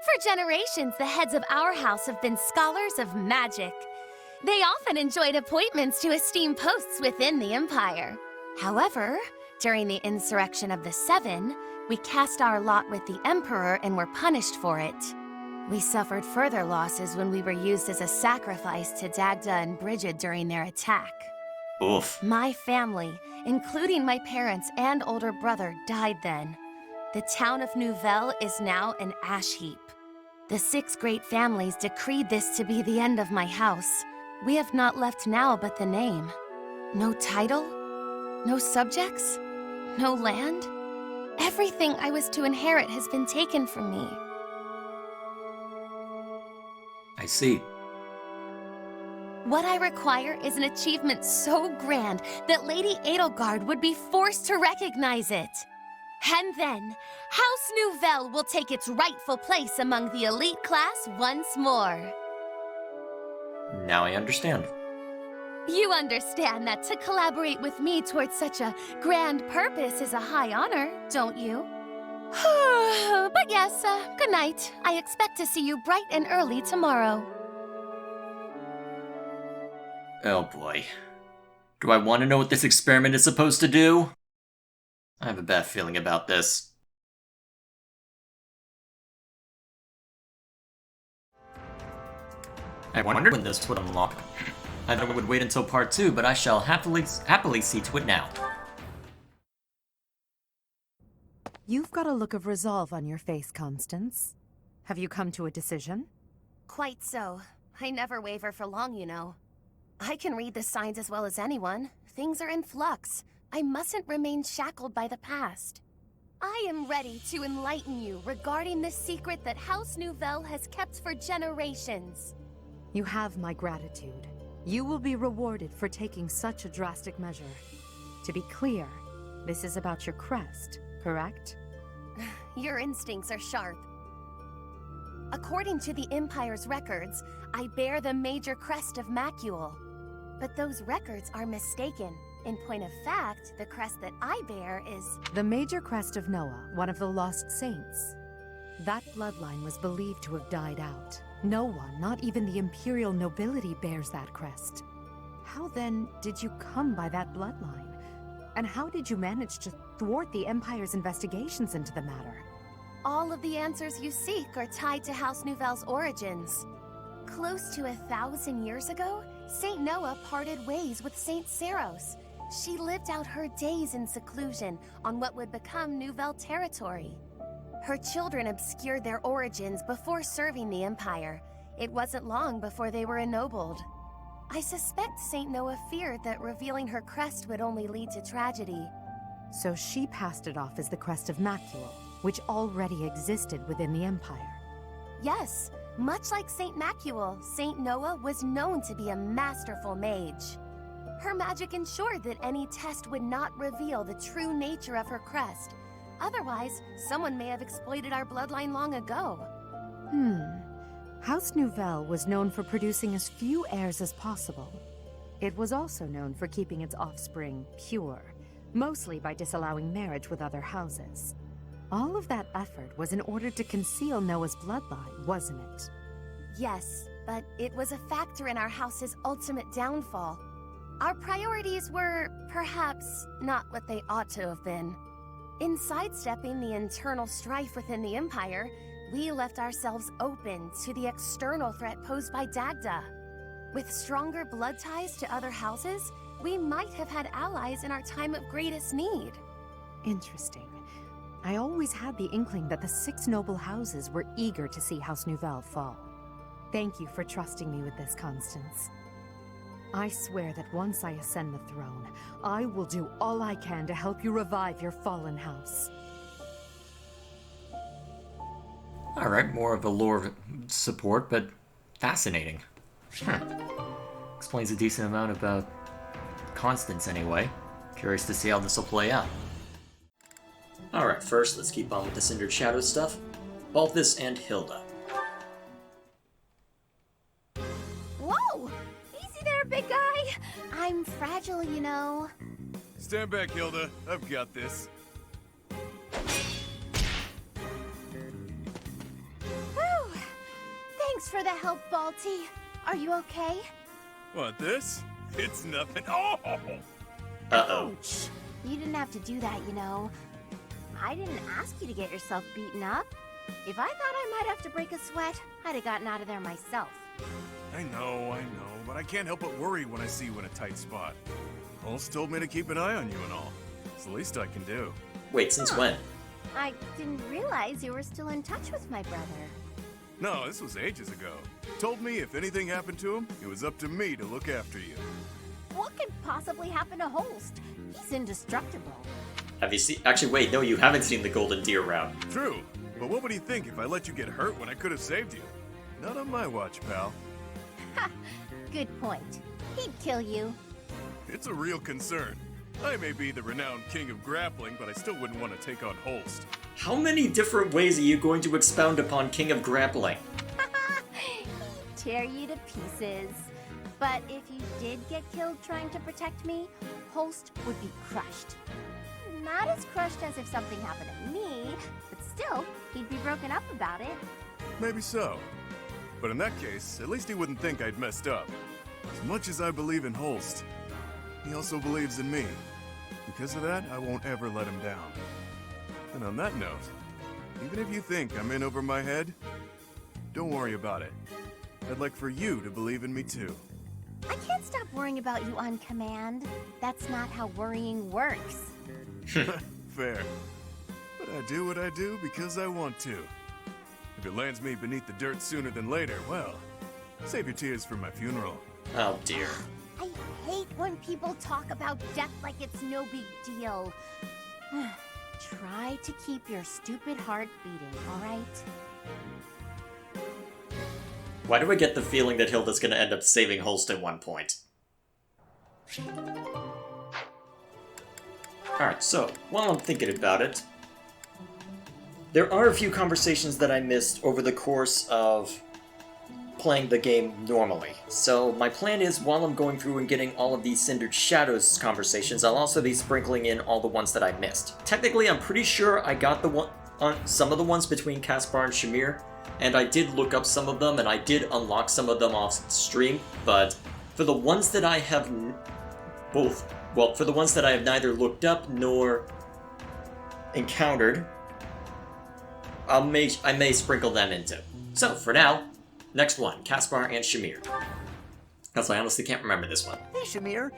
Speaker 9: For generations, the heads of our house have been scholars of magic. They often enjoyed appointments to esteemed posts within the Empire. However, during the insurrection of the Seven, we cast our lot with the Emperor and were punished for it. We suffered further losses when we were used as a sacrifice to Dagda and Brigid during their attack.
Speaker 2: Oof.
Speaker 9: My family, including my parents and older brother, died then. The town of Nouvelle is now an ash heap. The 6 great families decreed this to be the end of my house. We have not left now but the name. No title, no subjects, no land. Everything I was to inherit has been taken from me.
Speaker 2: I see.
Speaker 9: What I require is an achievement so grand that Lady Edelgard would be forced to recognize it. And then, House Nouvelle will take its rightful place among the elite class once more.
Speaker 2: Now I understand.
Speaker 9: You understand that to collaborate with me towards such a grand purpose is a high honor, don't you? But yes, good night. I expect to see you bright and early tomorrow.
Speaker 2: Oh boy. Do I want to know what this experiment is supposed to do? I have a bad feeling about this. I wondered when this would unlock. I thought it would wait until part 2, but I shall happily see to it now.
Speaker 12: You've got a look of resolve on your face, Constance. Have you come to a decision?
Speaker 9: Quite so. I never waver for long, you know. I can read the signs as well as anyone. Things are in flux. I mustn't remain shackled by the past. I am ready to enlighten you regarding the secret that House Nouvelle has kept for generations.
Speaker 12: You have my gratitude. You will be rewarded for taking such a drastic measure. To be clear, this is about your crest, correct?
Speaker 9: your instincts are sharp. According to the Empire's records, I bear the major crest of Macule. But those records are mistaken. In point of fact, the crest that I bear is...
Speaker 12: The major crest of Noah, one of the lost saints. That bloodline was believed to have died out. No one, not even the Imperial nobility, bears that crest. How then did you come by that bloodline? And how did you manage to thwart the Empire's investigations into the matter?
Speaker 9: All of the answers you seek are tied to House Nouvelle's origins. Close to 1,000 years ago, Saint Noah parted ways with Saint Seros. She lived out her days in seclusion on what would become Nouvelle territory. Her children obscured their origins before serving the Empire. It wasn't long before they were ennobled. I suspect Saint Noah feared that revealing her crest would only lead to tragedy.
Speaker 12: So she passed it off as the crest of Macule, which already existed within the Empire.
Speaker 9: Yes, much like Saint Macule, Saint Noah was known to be a masterful mage. Her magic ensured that any test would not reveal the true nature of her crest. Otherwise, someone may have exploited our bloodline long ago.
Speaker 12: House Nouvelle was known for producing as few heirs as possible. It was also known for keeping its offspring pure, mostly by disallowing marriage with other houses. All of that effort was in order to conceal Noah's bloodline, wasn't it?
Speaker 9: Yes, but it was a factor in our house's ultimate downfall. Our priorities were, perhaps, not what they ought to have been. In sidestepping the internal strife within the Empire, we left ourselves open to the external threat posed by Dagda. With stronger blood ties to other houses, we might have had allies in our time of greatest need.
Speaker 12: Interesting. I always had the inkling that the 6 noble houses were eager to see House Nouvelle fall. Thank you for trusting me with this, Constance. I swear that once I ascend the throne, I will do all I can to help you revive your fallen house.
Speaker 2: Alright, more of a lore support, but fascinating. Explains a decent amount about Constance anyway. Curious to see how this will play out. Alright, first let's keep on with the Cindered Shadow stuff. Balthus and Hilda.
Speaker 6: Whoa! Easy there, big guy! I'm fragile, you know.
Speaker 3: Stand back, Hilda. I've got this.
Speaker 6: Whew! Thanks for the help, Balti. Are you okay?
Speaker 3: What, this? It's nothing. Oh!
Speaker 2: Uh-oh.
Speaker 6: Ouch. You didn't have to do that, you know. I didn't ask you to get yourself beaten up. If I thought I might have to break a sweat, I'd have gotten out of there myself.
Speaker 3: I know, but I can't help but worry when I see you in a tight spot. Holst told me to keep an eye on you and all. It's the least I can do.
Speaker 2: Wait, since when?
Speaker 6: I didn't realize you were still in touch with my brother.
Speaker 3: No, this was ages ago. Told me if anything happened to him, it was up to me to look after you.
Speaker 6: What could possibly happen to Holst? He's indestructible.
Speaker 2: Have you seen... Actually, wait, no, you haven't seen the Golden Deer route.
Speaker 3: True, but what would he think if I let you get hurt when I could have saved you? Not on my watch, pal.
Speaker 6: Ha! Good point. He'd kill you.
Speaker 3: It's a real concern. I may be the renowned king of grappling, but I still wouldn't want to take on Holst.
Speaker 2: How many different ways are you going to expound upon King of Grappling?
Speaker 6: He'd tear you to pieces. But if you did get killed trying to protect me, Holst would be crushed. Not as crushed as if something happened to me, but still, he'd be broken up about it.
Speaker 3: Maybe so. But in that case, at least he wouldn't think I'd messed up. As much as I believe in Holst, he also believes in me. Because of that, I won't ever let him down. And on that note, even if you think I'm in over my head, don't worry about it. I'd like for you to believe in me too.
Speaker 6: I can't stop worrying about you on command. That's not how worrying works.
Speaker 3: Fair. But I do what I do because I want to. If it lands me beneath the dirt sooner than later, well, save your tears for my funeral.
Speaker 2: Oh dear.
Speaker 6: I hate when people talk about death like it's no big deal. Try to keep your stupid heart beating, alright?
Speaker 2: Why do I get the feeling that Hilda's gonna end up saving Holst at one point? Alright, so, while I'm thinking about it, there are a few conversations that I missed over the course of playing the game normally. So my plan is, while I'm going through and getting all of these Cindered Shadows conversations, I'll also be sprinkling in all the ones that I missed. Technically, I'm pretty sure I got some of the ones between Caspar and Shamir, and I did look up some of them, and I did unlock some of them off stream, but for the ones that I have for the ones that I have neither looked up nor encountered, I may sprinkle them into. So, for now, next one, Caspar and Shamir. Because I honestly can't remember this one.
Speaker 13: Hey, Shamir.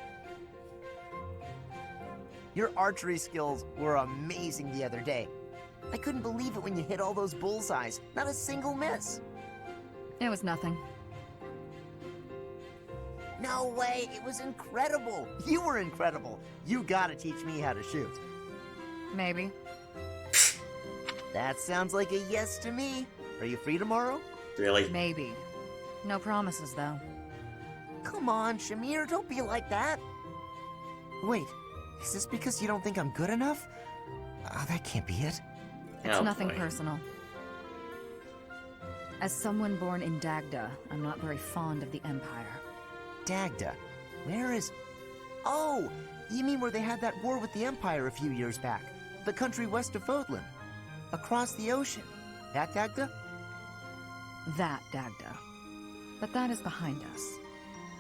Speaker 13: Your archery skills were amazing the other day. I couldn't believe it when you hit all those bullseyes. Not a single miss.
Speaker 11: It was nothing.
Speaker 13: No way, it was incredible. You were incredible. You gotta teach me how to shoot.
Speaker 11: Maybe.
Speaker 13: That sounds like a yes to me. Are you free tomorrow?
Speaker 2: Really?
Speaker 11: Maybe. No promises, though.
Speaker 13: Come on, Shamir, don't be like that. Wait, is this because you don't think I'm good enough? That can't be it.
Speaker 11: It's nothing
Speaker 2: boy.
Speaker 11: personal. As someone born in Dagda, I'm not very fond of the Empire.
Speaker 13: Dagda? Where is... Oh! You mean where they had that war with the Empire a few years back? The country west of Fodlan. Across the ocean. That Dagda?
Speaker 11: That Dagda. But that is behind us.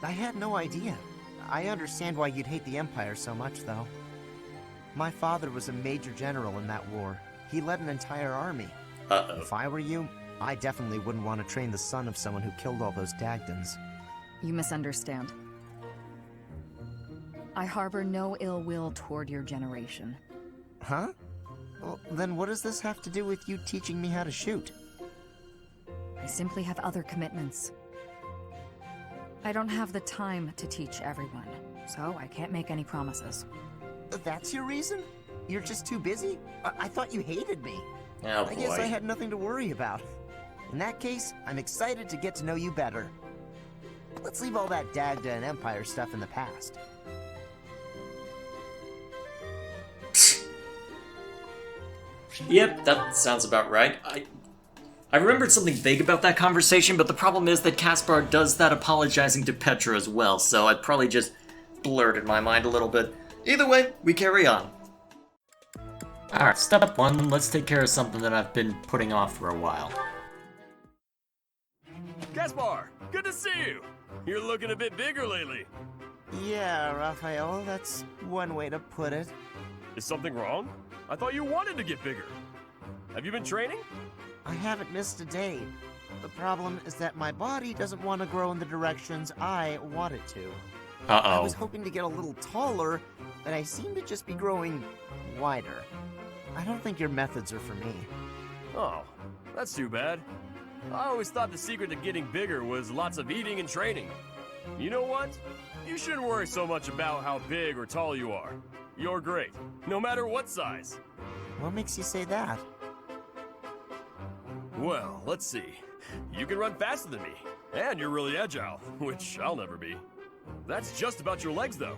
Speaker 13: I had no idea. I understand why you'd hate the Empire so much, though. My father was a major general in that war. He led an entire army.
Speaker 2: Uh-oh.
Speaker 13: If I were you, I definitely wouldn't want to train the son of someone who killed all those Dagdans.
Speaker 11: You misunderstand. I harbor no ill will toward your generation.
Speaker 13: Huh? Well, then what does this have to do with you teaching me how to shoot?
Speaker 11: I simply have other commitments. I don't have the time to teach everyone, so I can't make any promises.
Speaker 13: That's your reason? You're just too busy? I thought you hated me.
Speaker 2: Oh,
Speaker 13: I guess
Speaker 2: boy.
Speaker 13: I had nothing to worry about. In that case, I'm excited to get to know you better. Let's leave all that Dagda and Empire stuff in the past.
Speaker 2: Yep, that sounds about right. I remembered something vague about that conversation, but the problem is that Caspar does that apologizing to Petra as well, so I probably just blurred in my mind a little bit. Either way, we carry on. Alright, step 1, let's take care of something that I've been putting off for a while.
Speaker 3: Caspar, good to see you. You're looking a bit bigger lately.
Speaker 13: Yeah, Raphael, that's one way to put it.
Speaker 3: Is something wrong? I thought you wanted to get bigger. Have you been training?
Speaker 13: I haven't missed a day. The problem is that my body doesn't want to grow in the directions I want it to. I was hoping to get a little taller, but I seem to just be growing wider. I don't think your methods are for me.
Speaker 3: Oh, that's too bad. I always thought the secret to getting bigger was lots of eating and training. You know what? You shouldn't worry so much about how big or tall you are. You're great, no matter what size.
Speaker 13: What makes you say that?
Speaker 3: Well, let's see. You can run faster than me, and you're really agile, which I'll never be. That's just about your legs, though.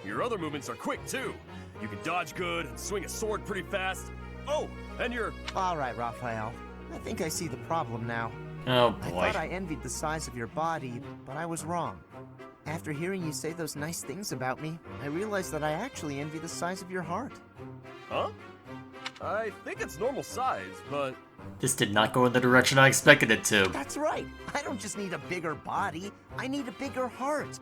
Speaker 3: Your other movements are quick, too. You can dodge good and swing a sword pretty fast. Oh, and you're...
Speaker 13: All right, Raphael. I think I see the problem now.
Speaker 2: Oh,
Speaker 13: I
Speaker 2: boy.
Speaker 13: thought I envied the size of your body, but I was wrong. After hearing you say those nice things about me, I realized that I actually envy the size of your heart.
Speaker 3: Huh? I think it's normal size, but...
Speaker 2: This did not go in the direction I expected it to.
Speaker 13: That's right. I don't just need a bigger body. I need a bigger heart.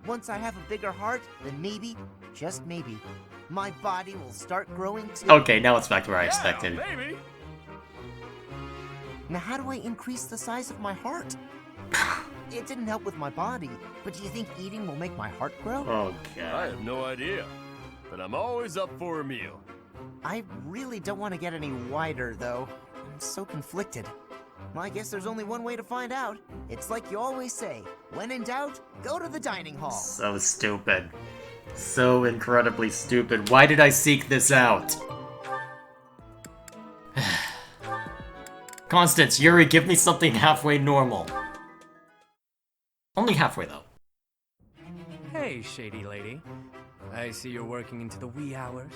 Speaker 13: Once I have a bigger heart, then maybe, just maybe, my body will start growing too.
Speaker 2: Okay, now it's back to where I expected.
Speaker 3: Maybe.
Speaker 13: Now how do I increase the size of my heart? It didn't help with my body, but do you think eating will make my heart grow?
Speaker 2: Oh,
Speaker 3: I
Speaker 2: God.
Speaker 3: have no idea, but I'm always up for a meal.
Speaker 13: I really don't want to get any wider, though. I'm so conflicted. Well, I guess there's only one way to find out. It's like you always say, when in doubt, go to the dining hall.
Speaker 2: So stupid. So incredibly stupid. Why did I seek this out? Constance, Yuri, give me something halfway normal. Only halfway, though.
Speaker 7: Hey, shady lady. I see you're working into the wee hours.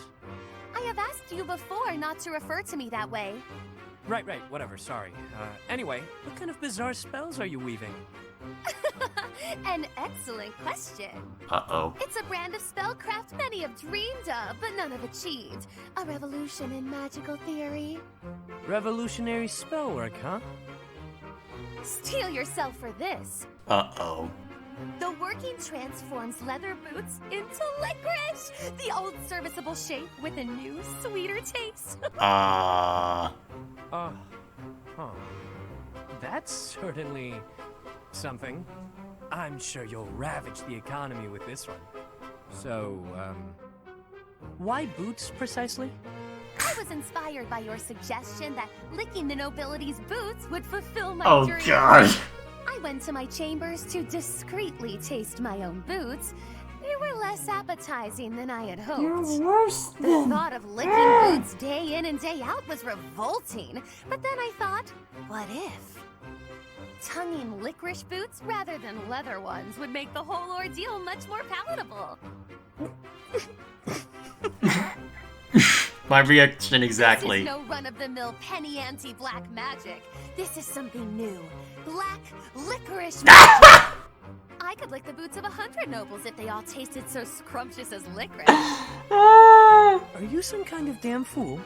Speaker 9: I have asked you before not to refer to me that way.
Speaker 7: Right, whatever, sorry. Anyway, what kind of bizarre spells are you weaving?
Speaker 9: An excellent question.
Speaker 2: Uh-oh.
Speaker 9: It's a brand of spellcraft many have dreamed of, but none have achieved. A revolution in magical theory.
Speaker 7: Revolutionary spellwork, huh?
Speaker 9: Steel yourself for this.
Speaker 2: Uh-oh.
Speaker 9: The working transforms leather boots into licorice! The old serviceable shape with a new, sweeter taste.
Speaker 7: Huh. That's certainly something. I'm sure you'll ravage the economy with this one. So, why boots precisely?
Speaker 9: I was inspired by your suggestion that licking the nobility's boots would fulfill my dream.
Speaker 2: Oh, God.
Speaker 9: I went to my chambers to discreetly taste my own boots. They were less appetizing than I had hoped.
Speaker 2: You're worse
Speaker 9: The thought of licking boots day in and day out was revolting. But then I thought, what if? Tonguing licorice boots rather than leather ones would make the whole ordeal much more palatable.
Speaker 2: My reaction exactly.
Speaker 9: This is no run-of-the-mill penny ante black magic. This is something new. Black licorice magic. I could lick the boots of 100 nobles if they all tasted so scrumptious as licorice.
Speaker 7: Are you some kind of damn fool?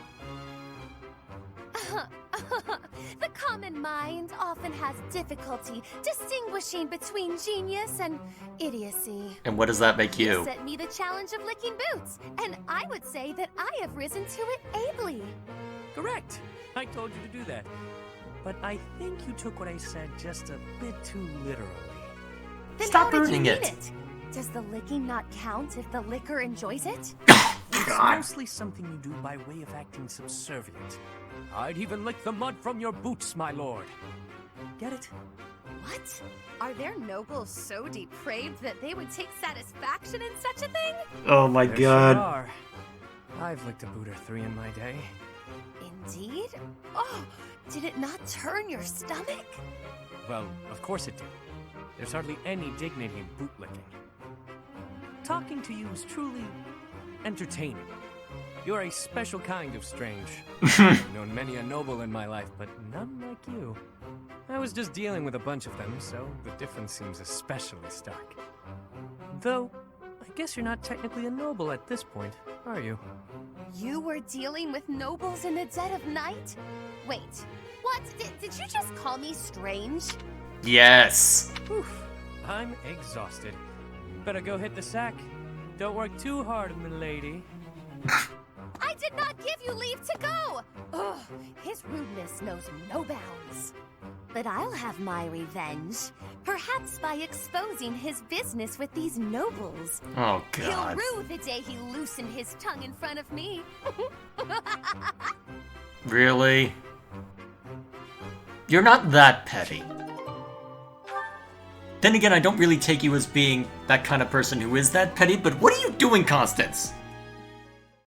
Speaker 9: The common mind often has difficulty distinguishing between genius and idiocy.
Speaker 2: And what does that make you?
Speaker 9: You set me the challenge of licking boots, and I would say that I have risen to it ably.
Speaker 7: Correct. I told you to do that. But I think you took what I said just a bit too literally.
Speaker 9: Then
Speaker 2: Stop
Speaker 9: how did you
Speaker 2: burning
Speaker 9: mean
Speaker 2: it.
Speaker 9: Does the licking not count if the liquor enjoys it?
Speaker 7: It's mostly something you do by way of acting subservient. I'd even lick the mud from your boots, my lord. Get it?
Speaker 9: What? Are there nobles so depraved that they would take satisfaction in such a thing?
Speaker 2: Oh my
Speaker 7: There
Speaker 2: God.
Speaker 7: Sure are. I've licked a boot or three in my day.
Speaker 9: Indeed? Oh, did it not turn your stomach?
Speaker 7: Well, of course it did. There's hardly any dignity in bootlicking. Talking to you is truly entertaining. You're a special kind of strange. I've known many a noble in my life, but none like you. I was just dealing with a bunch of them, so the difference seems especially stark. Though, I guess you're not technically a noble at this point, are you?
Speaker 9: You were dealing with nobles in the dead of night? Wait, what? Did you just call me strange?
Speaker 2: Yes.
Speaker 7: Oof, I'm exhausted. Better go hit the sack. Don't work too hard, milady.
Speaker 9: I did not give you leave to go! Ugh, his rudeness knows no bounds. But I'll have my revenge. Perhaps by exposing his business with these nobles.
Speaker 2: Oh, God.
Speaker 9: He'll rue the day he loosened his tongue in front of me.
Speaker 2: Really? You're not that petty. Then again, I don't really take you as being that kind of person who is that petty, but what are you doing, Constance?